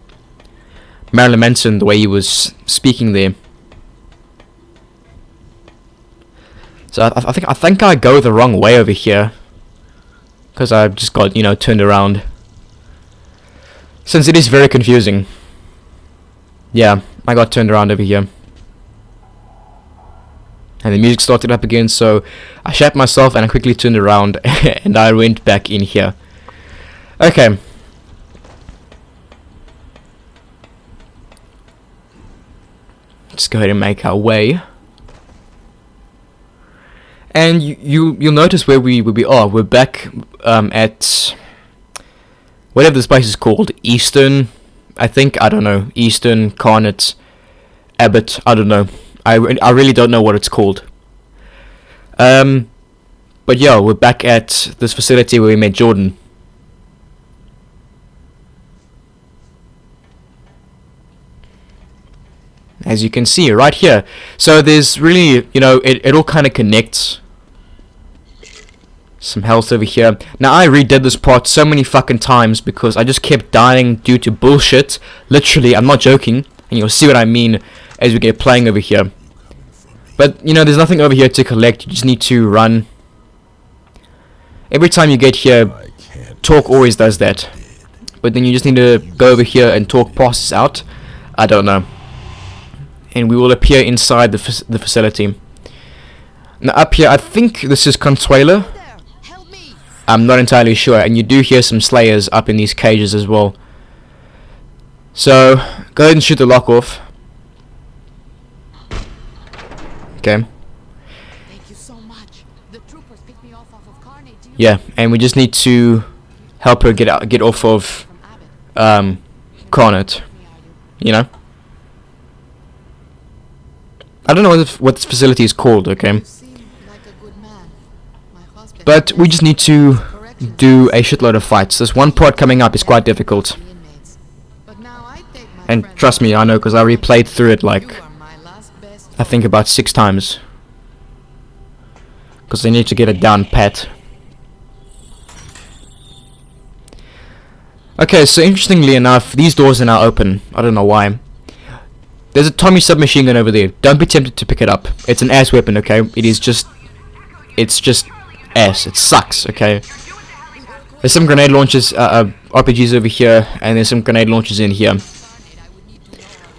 Manson, the way he was speaking there. So I think I go the wrong way over here, because I just got, you know, turned around. Since it is very confusing. Yeah, I got turned around over here. And the music started up again, so I shat myself and I quickly turned around and I went back in here. Okay. Let's go ahead and make our way. And you'll notice where we are. We're back at whatever this place is called. Eastern, I think. I don't know. Eastern, Carnet, Abbott. I don't know. I really don't know what it's called. But yeah, we're back at this facility where we met Jordan. As you can see right here. So there's really, you know, it all kind of connects. Some health over here. Now I redid this part so many fucking times because I just kept dying due to bullshit. Literally, I'm not joking. And you'll see what I mean as we get playing over here. But, you know, there's nothing over here to collect. You just need to run. Every time you get here, talk always does that. But then you just need to go over here and talk passes out. I don't know. And we will appear inside the facility. Now up here, I think this is Consuelo. I'm not entirely sure. And you do hear some slayers up in these cages as well. So, go ahead and shoot the lock off. Okay. Thank you so much. The troopers picked me off of Carnage. Yeah, and we just need to help her get off of Carnet. You know? I don't know what this facility is called, okay? But we just need to do a shitload of fights. This one part coming up is quite difficult. And trust me, I know, because I replayed through it like, I think about 6 times. Because I need to get it down pat. Okay, so interestingly enough, these doors are now open. I don't know why. There's a Tommy submachine gun over there. Don't be tempted to pick it up. It's an ass weapon, okay? It's just ass. It sucks, okay? There's some grenade launchers, RPGs over here, and there's some grenade launchers in here.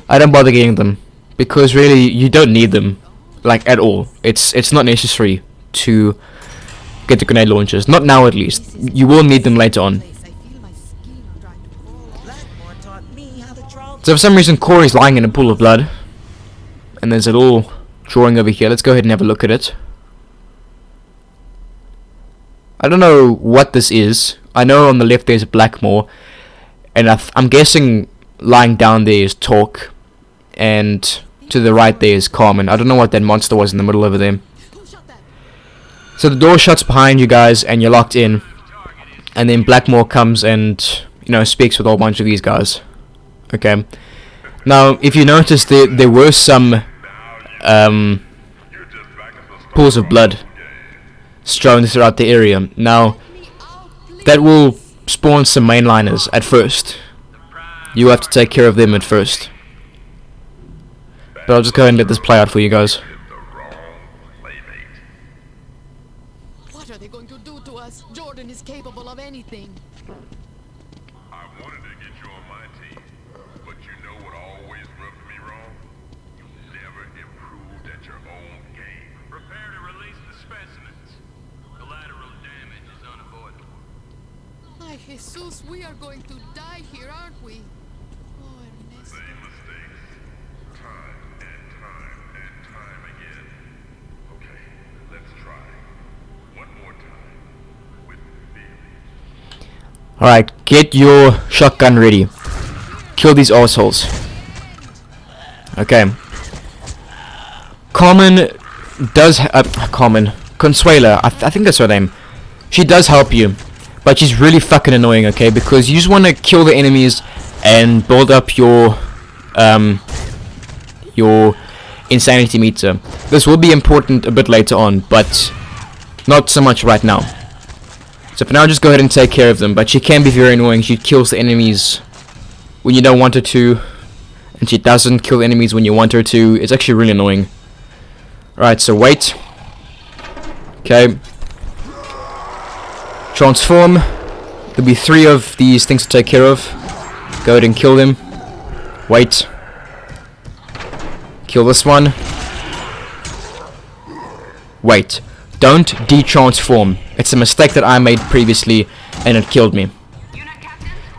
I don't bother getting them, because really, you don't need them, like, at all. It's not necessary to get the grenade launchers. Not now, at least. You will need them later on. So for some reason Corey's lying in a pool of blood. And there's a little drawing over here. Let's go ahead and have a look at it. I don't know what this is. I know on the left there's Blackmore. And I'm guessing lying down there is Torque. And to the right there is Carmen. I don't know what that monster was in the middle over there. So the door shuts behind you guys and you're locked in. And then Blackmore comes and, you know, speaks with a whole bunch of these guys. Okay. Now, if you notice, there were some pools of blood strewn throughout the area. Now, that will spawn some mainliners at first. You have to take care of them at first. But I'll just go ahead and let this play out for you guys. What are they going to do to us? Jordan is capable of anything. I wanted to get you on my team, but you know what always rubbed me wrong? You never improved at your own game. Prepare to release the specimens. Collateral damage is unavoidable. Ay, Jesus, we are going to die here, aren't we? Oh, Ernesto. Same mistakes. Time and time again. Okay, let's try. One more time. With fear. Alright, get your shotgun ready. Kill these assholes. Okay. Consuela, I think that's her name, she does help you, but she's really fucking annoying, okay? Because you just want to kill the enemies and build up your insanity meter. This will be important a bit later on, but not so much right now. So for now, just go ahead and take care of them. But she can be very annoying. She kills the enemies when you don't want her to, and she doesn't kill the enemies when you want her to. It's actually really annoying. Alright, so wait. Okay. Transform. There'll be 3 of these things to take care of. Go ahead and kill them. Wait. Kill this one. Wait. Don't de-transform. It's a mistake that I made previously, and it killed me.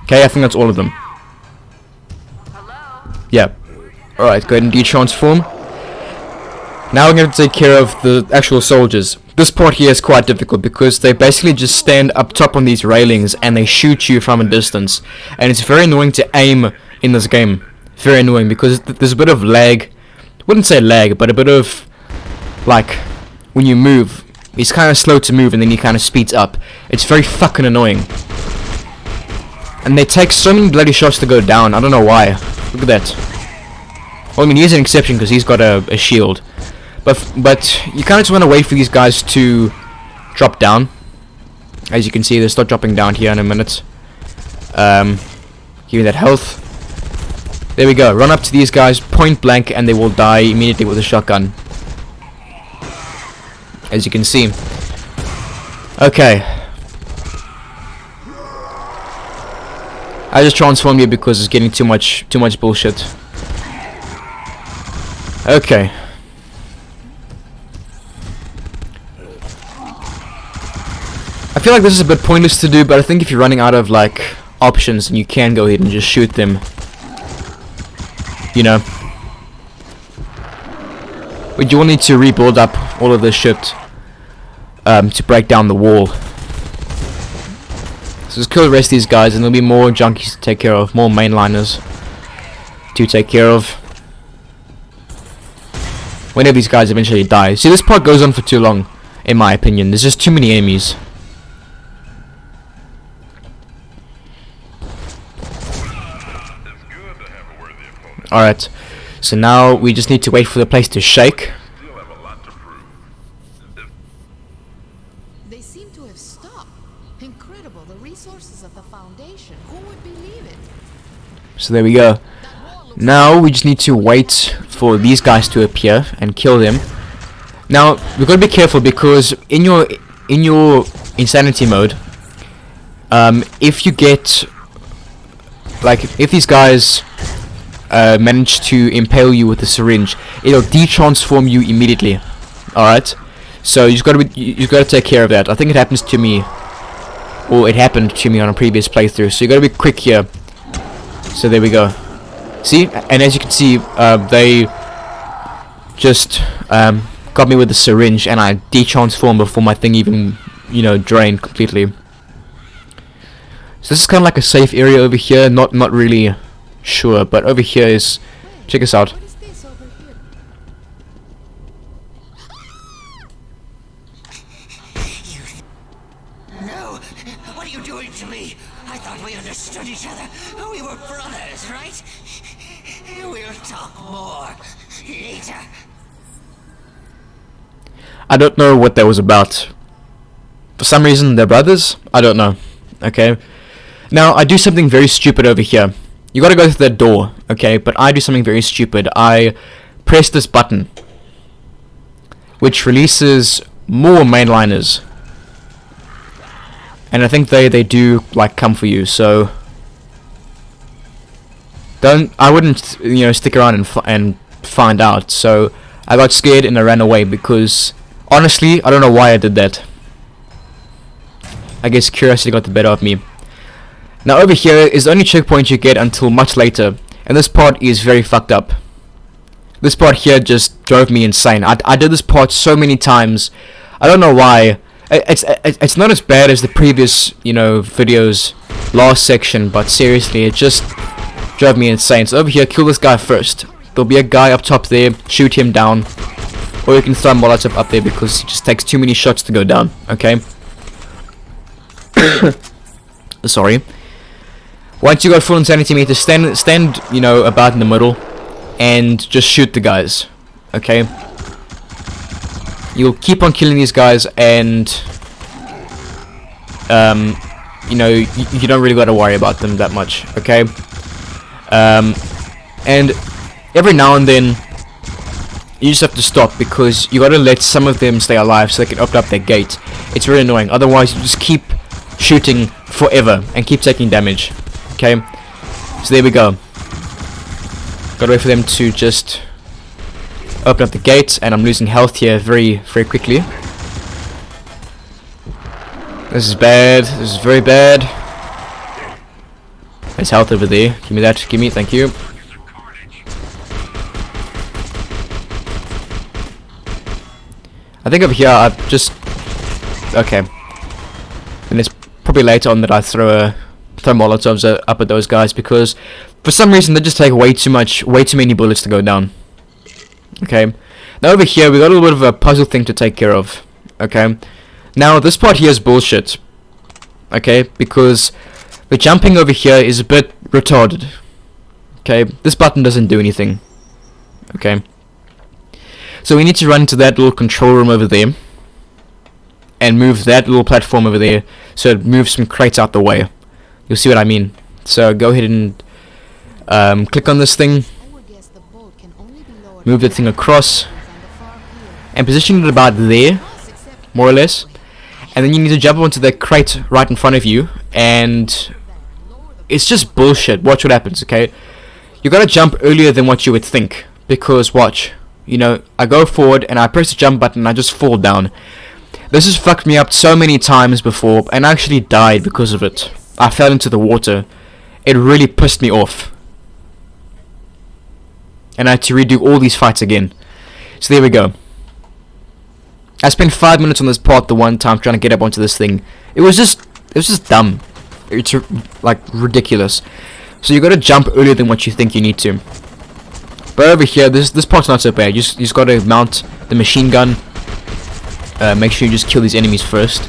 Okay, I think that's all of them. Yeah. Alright, go ahead and de-transform. Now we're going to take care of the actual soldiers. This part here is quite difficult because they basically just stand up top on these railings and they shoot you from a distance. And it's very annoying to aim in this game. Very annoying because there's a bit of lag. I wouldn't say lag, but a bit of, like, when you move, it's kind of slow to move and then he kind of speeds up. It's very fucking annoying. And they take so many bloody shots to go down. I don't know why. Look at that. Well, I mean, he's an exception because he's got a shield. But you kind of just want to wait for these guys to drop down. As you can see, they start dropping down here in a minute. Give me that health. There we go. Run up to these guys, point blank, and they will die immediately with a shotgun. As you can see. Okay. I just transformed you because it's getting too much bullshit. Okay. I feel like this is a bit pointless to do, but I think if you're running out of like options, then you can go ahead and just shoot them. You know. But you will need to rebuild up all of this shit to break down the wall. So just kill the rest of these guys, and there'll be more junkies to take care of, more mainliners to take care of. Whenever these guys eventually die. See, this part goes on for too long, in my opinion. There's just too many enemies. Alright, so now we just need to wait for the place to shake. They seem to have stopped. Incredible, the resources of the Foundation. Who would believe it? So there we go. Now we just need to wait for these guys to appear and kill them. Now we've got to be careful because in your insanity mode, if you get like if these guys manage to impale you with the syringe, it'll de-transform you immediately. Alright, so you just gotta take care of that. I think it happens to me, or it happened to me on a previous playthrough, so you gotta be quick here. So there we go. See, and as you can see, they just got me with the syringe, and I de-transformed before my thing even, you know, drained completely. So this is kind of like a safe area over here, not really sure, but over here is, check us out. What is this over here? No! What are you doing to me? I thought we understood each other. We were brothers, right? We'll talk more later. I don't know what that was about. For some reason, they're brothers? I don't know. Okay. Now, I do something very stupid over here. You gotta go through that door, okay? But I do something very stupid. I press this button, which releases more mainliners. And I think they do, like, come for you, so I wouldn't, you know, stick around and find out. So I got scared and I ran away because, honestly, I don't know why I did that. I guess curiosity got the better of me. Now over here is the only checkpoint you get until much later, and this part is very fucked up. This part here just drove me insane. I did this part so many times. I don't know why. It's not as bad as the previous, you know, videos last section, but seriously, it just drove me insane. So over here, kill this guy first. There'll be a guy up top there, shoot him down, or you can throw a Molotov up there because he just takes too many shots to go down. Okay. Sorry. Once you got full insanity meter, stand, you know, about in the middle, and just shoot the guys. Okay. You'll keep on killing these guys, and you know, you don't really got to worry about them that much. Okay. And every now and then, you just have to stop because you got to let some of them stay alive so they can open up their gate. It's really annoying. Otherwise, you just keep shooting forever and keep taking damage. Okay, so there we go. Gotta wait for them to just open up the gate, and I'm losing health here very quickly. This is bad. This is very bad. There's health over there. Give me that. Give me. Thank you. I think over here I've just... Okay. And it's probably later on that I throw Molotovs up at those guys, because for some reason they just take way too many bullets to go down. Okay. Now over here we got a little bit of a puzzle thing to take care of. Okay. Now this part here is bullshit. Okay, because the jumping over here is a bit retarded. Okay, this button doesn't do anything. Okay. So we need to run to that little control room over there and move that little platform over there so it moves some crates out the way. You'll see what I mean. So go ahead and click on this thing, move the thing across, and position it about there, more or less. And then you need to jump onto the crate right in front of you, and it's just bullshit. Watch what happens, okay? You gotta jump earlier than what you would think, because watch. You know, I go forward and I press the jump button and I just fall down. This has fucked me up so many times before, and I actually died because of it. I fell into the water. It really pissed me off. And I had to redo all these fights again. So there we go. I spent 5 minutes on this part the one time trying to get up onto this thing. It was just dumb. It's like ridiculous. So you gotta jump earlier than what you think you need to. But over here, this part's not so bad. You just gotta mount the machine gun. Make sure you just kill these enemies first.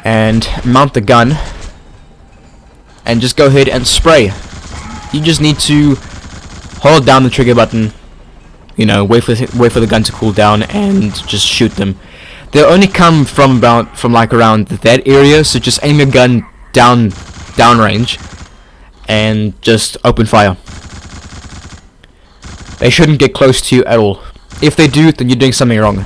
And mount the gun. And just go ahead and spray. You just need to hold down the trigger button. You know, wait for the gun to cool down and just shoot them. They'll only come from like around that area, so just aim your gun down range. And just open fire. They shouldn't get close to you at all. If they do, then you're doing something wrong.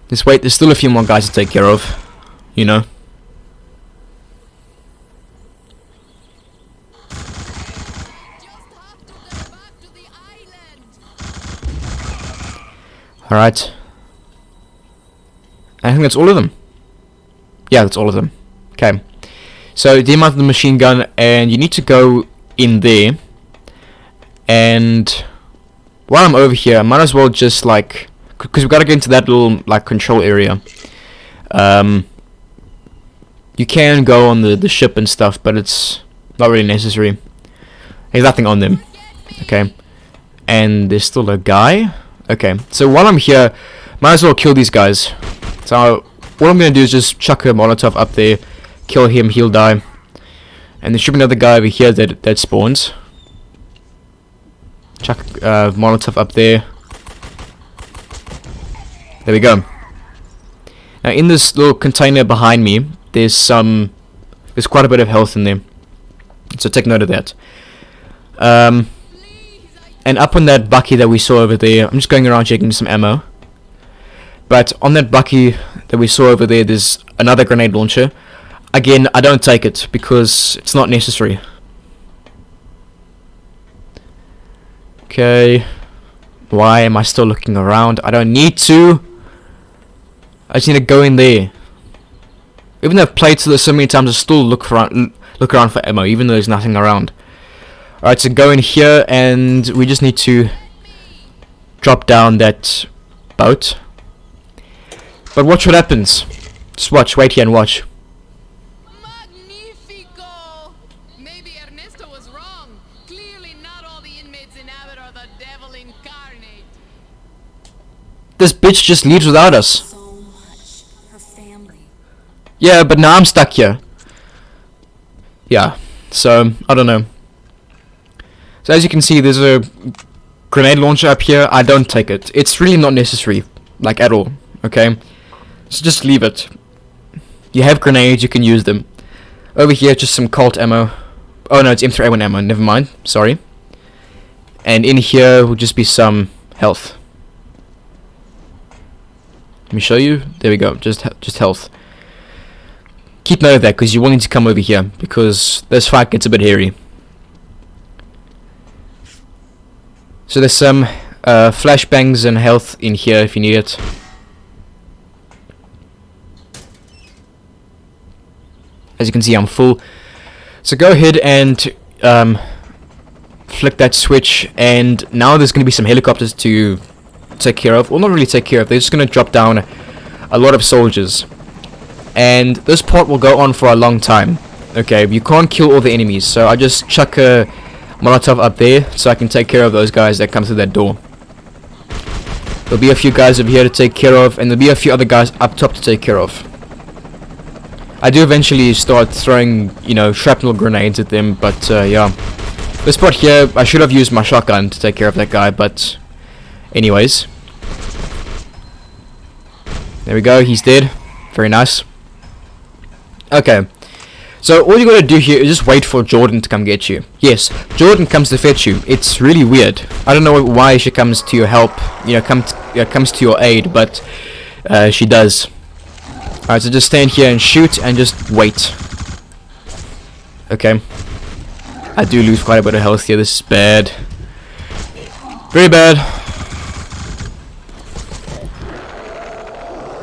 Just wait, there's still a few more guys to take care of. You know. Alright. I think that's all of them. Yeah, that's all of them. Okay. So demount the machine gun, and you need to go in there. And while I'm over here, I might as well just like, because we've got to get into that little like control area. You can go on the ship and stuff, but it's not really necessary. There's nothing on them. Okay. And there's still a guy. Okay. So while I'm here, might as well kill these guys. So what I'm going to do is just chuck a Molotov up there, kill him, he'll die. And there should be another guy over here that spawns. Chuck Molotov up there. There we go. Now in this little container behind me, there's quite a bit of health in there. So take note of that. And up on that bucky that we saw over there, I'm just going around checking some ammo. But on that bucky that we saw over there, there's another grenade launcher. Again, I don't take it because it's not necessary. Okay. Why am I still looking around? I don't need to. I just need to go in there. Even though I've played through this so many times, I still look around for ammo, even though there's nothing around. Alright, so go in here, and we just need to drop down that boat. But watch what happens. Just watch, wait here and watch. Magnifico! Maybe Ernesto was wrong. Clearly not all the inmates in have it or the devil incarnate. This bitch just leaves without us. So much. Her family. Yeah, but now I'm stuck here. Yeah, so, I don't know. So as you can see, there's a grenade launcher up here. I don't take it. It's really not necessary, like at all, okay? So just leave it. You have grenades, you can use them. Over here, just some Colt ammo. Oh no, it's M3A1 ammo, never mind, sorry. And in here will just be some health. Let me show you. There we go, just health. Keep note of that, because you will need to come over here, because this fight gets a bit hairy. So there's some flashbangs and health in here if you need it. As you can see, I'm full. So go ahead and flick that switch, and now there's going to be some helicopters to take care of. Well, not really take care of, they're just going to drop down a lot of soldiers. And this part will go on for a long time. Okay, you can't kill all the enemies, so I just chuck a Molotov up there so I can take care of those guys that come through that door. There'll be a few guys over here to take care of, and there'll be a few other guys up top to take care of. I do eventually start throwing, you know, shrapnel grenades at them, but yeah. This part here, I should have used my shotgun to take care of that guy, but anyways. There we go, he's dead. Very nice. Okay. So all you gotta do here is just wait for Jordan to come get you. Yes, Jordan comes to fetch you. It's really weird. I don't know why she comes to your help, you know, comes to your aid, but she does. Alright, so just stand here and shoot and just wait. Okay. I do lose quite a bit of health here. This is bad. Very bad.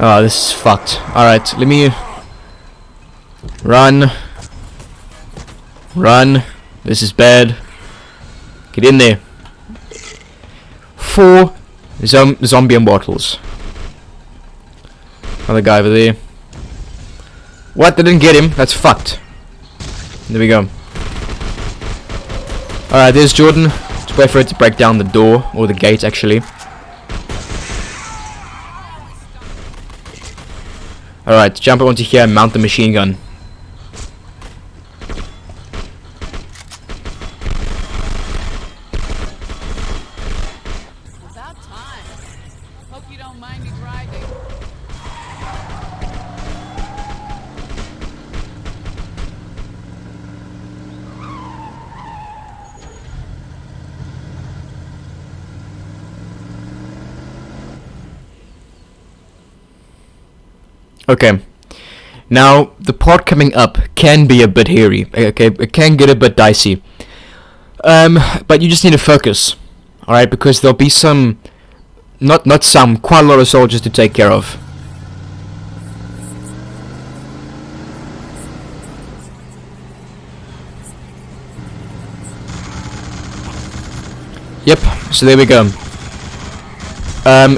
Oh, this is fucked. Alright, let me run. Run. This is bad. Get in there. 4 zombie bottles. Another guy over there. What? They didn't get him. That's fucked. There we go. Alright, there's Jordan. Just wait for it to break down the door. Or the gate, actually. Alright, jump onto here and mount the machine gun. About time. Hope you don't mind me driving. Okay. Now, the part coming up can be a bit hairy. Okay, it can get a bit dicey. But you just need to focus. Alright, because there'll be some... Not some, quite a lot of soldiers to take care of. Yep, so there we go.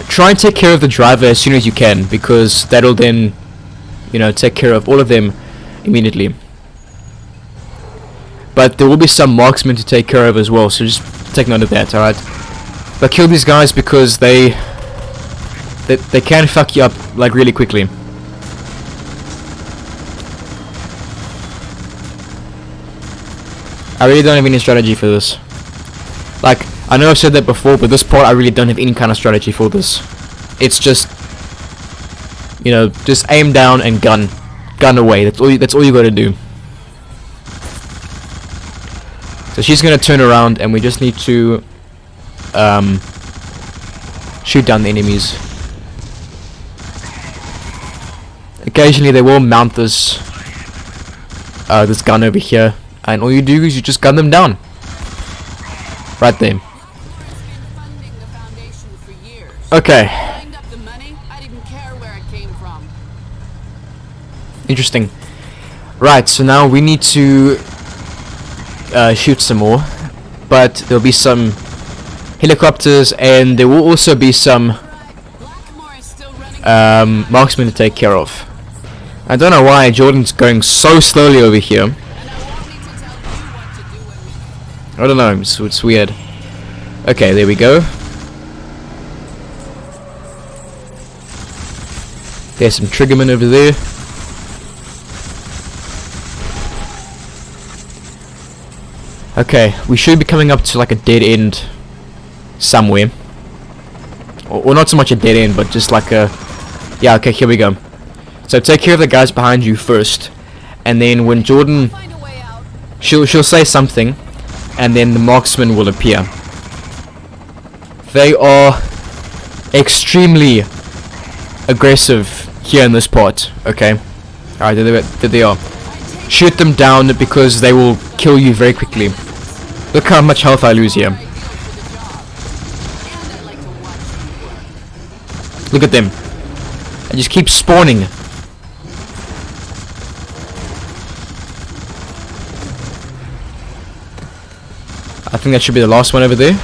Try and take care of the driver as soon as you can, because that'll then, you know, take care of all of them immediately. But there will be some marksmen to take care of as well, so just take note of that, alright? But kill these guys because they can fuck you up, like, really quickly. I really don't have any strategy for this. Like, I know I've said that before, but this part I really don't have any kind of strategy for this. It's just, you know, just aim down and gun away. That's all you gotta do. So she's gonna turn around, and we just need to shoot down the enemies. Occasionally they will mount this this gun over here, and all you do is you just gun them down. Right there. Okay. Interesting. Right, so now we need to shoot some more, but there'll be some helicopters, and there will also be some marksmen to take care of. I don't know why Jordan's going so slowly over here. I don't know, it's weird. Okay, there we go. There's some triggermen over there. Okay, we should be coming up to like a dead end somewhere. Or not so much a dead end, but just like a... Yeah, okay, here we go. So take care of the guys behind you first. And then when Jordan... She'll say something. And then the marksman will appear. They are extremely aggressive here in this part, okay? Alright, there they are. Shoot them down because they will kill you very quickly. Look how much health I lose here. Look at them. I just keep spawning. I think that should be the last one over there.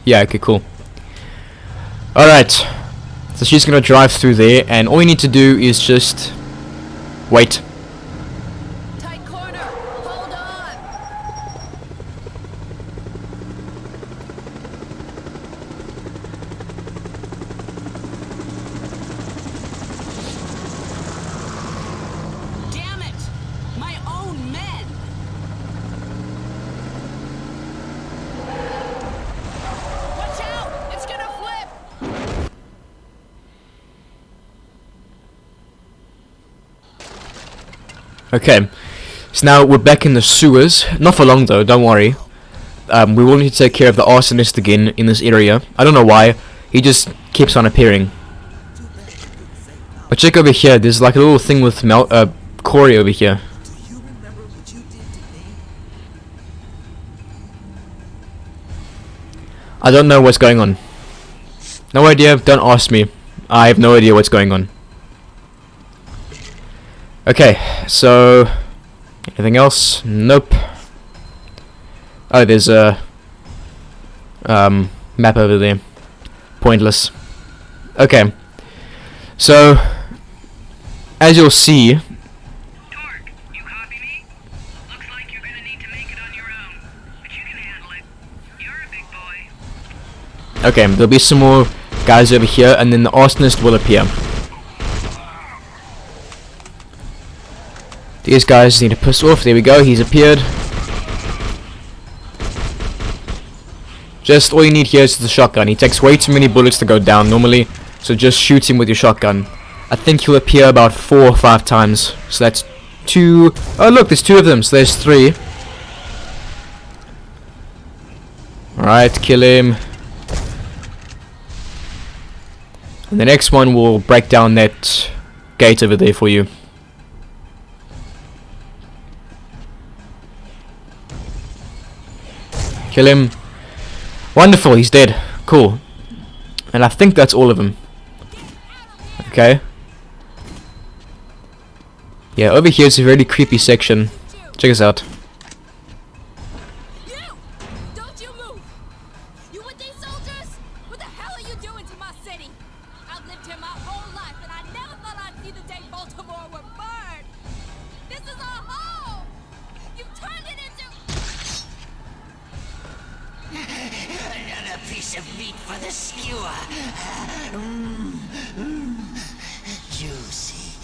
Yeah, okay, cool. Alright. So she's gonna drive through there, and all you need to do is just wait. Tight corner. Hold on. Damn it! My own men. Watch out! It's gonna flip. Okay, so now we're back in the sewers. Not for long though, don't worry. We will need to take care of the arsonist again in this area. I don't know why, he just keeps on appearing. But check over here, there's like a little thing with Corey over here. I don't know what's going on. No idea, don't ask me. I have no idea what's going on. Okay, so anything else? Nope. Oh, there's a map over there. Pointless. Okay, so as you'll see, Torque, you copy me? Looks like you're gonna need to make it on your own, but you can handle it. You're a big boy. okay, there'll be some more guys over here, and then the arsonist will appear. These guys need to piss off. There we go, he's appeared. Just all you need here is the shotgun. He takes way too many bullets to go down normally, so just shoot him with your shotgun. I think he'll appear about 4 or 5 times. So that's 2. Oh look, there's 2 of them, so there's 3. Alright, kill him. And the next one will break down that gate over there for you. Kill him. Wonderful, he's dead. Cool. And I think that's all of them. Okay. Yeah, over here is a very creepy section. Check us out. You! Don't you move! You with these soldiers? What the hell are you doing to my city? I've lived here my whole life and I never thought I'd see the day Baltimore would burn! This is our home! You turned it into... Another piece of meat for the skewer. Juicy.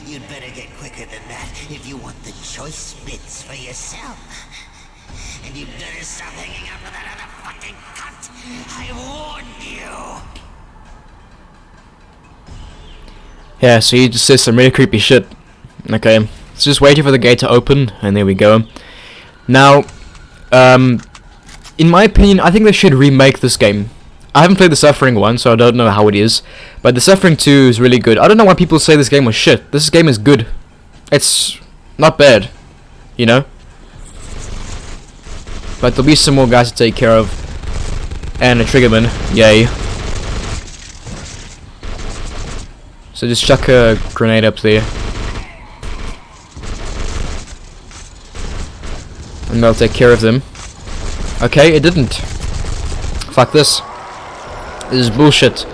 You'd better get quicker than that if you want the choice bits for yourself. And you'd better stop hanging out with that other fucking cunt. I warned you. Yeah, so he just says some really creepy shit. Okay, so just waiting for the gate to open, and there we go. Now, in my opinion, I think they should remake this game. I haven't played the Suffering one, so I don't know how it is. But the Suffering 2 is really good. I don't know why people say this game was shit. This game is good. It's not bad, you know? But there'll be some more guys to take care of. And a triggerman. Yay. So just chuck a grenade up there. And they'll take care of them. Okay, it didn't. Fuck this. This is bullshit.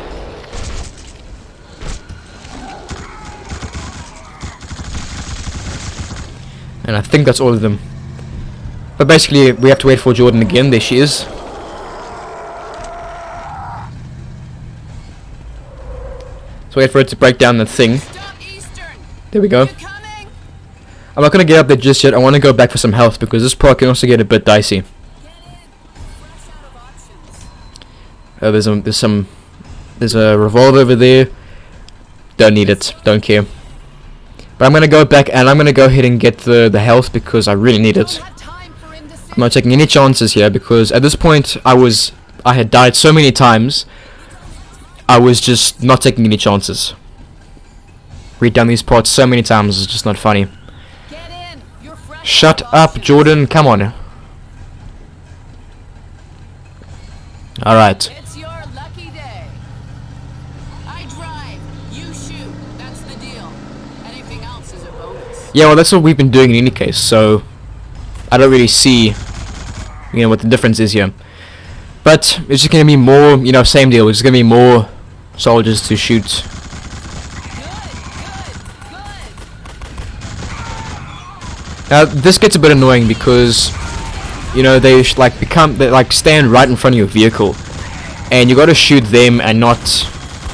And I think that's all of them. But basically, we have to wait for Jordan again. There she is. So wait for it to break down the thing. There we go. I'm not gonna get up there just yet. I want to go back for some health because this part can also get a bit dicey. There's a revolver over there. Don't need it. Don't care. But I'm gonna go back and I'm gonna go ahead and get the health because I really need it. I'm not taking any chances here because at this point I had died so many times. I was just not taking any chances. Read down these parts so many times is just not funny. Shut up, Jordan. Come on. Alright. It's your lucky day. I drive, you shoot. That's the deal. Anything else is a bonus. Yeah, well, that's what we've been doing in any case, so I don't really see, what the difference is here. But it's just gonna be more, same deal. It's gonna be more soldiers to shoot. Now this gets a bit annoying because they stand right in front of your vehicle, and you got to shoot them and not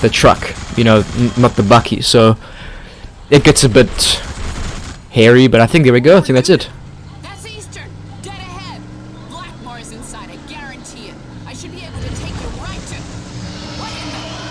the truck, not the bucky. So it gets a bit hairy, but I think there we go. I think that's it. That's Eastern. Dead ahead. Blackmore's inside. I guarantee it. I should be able to take you right to. What in the?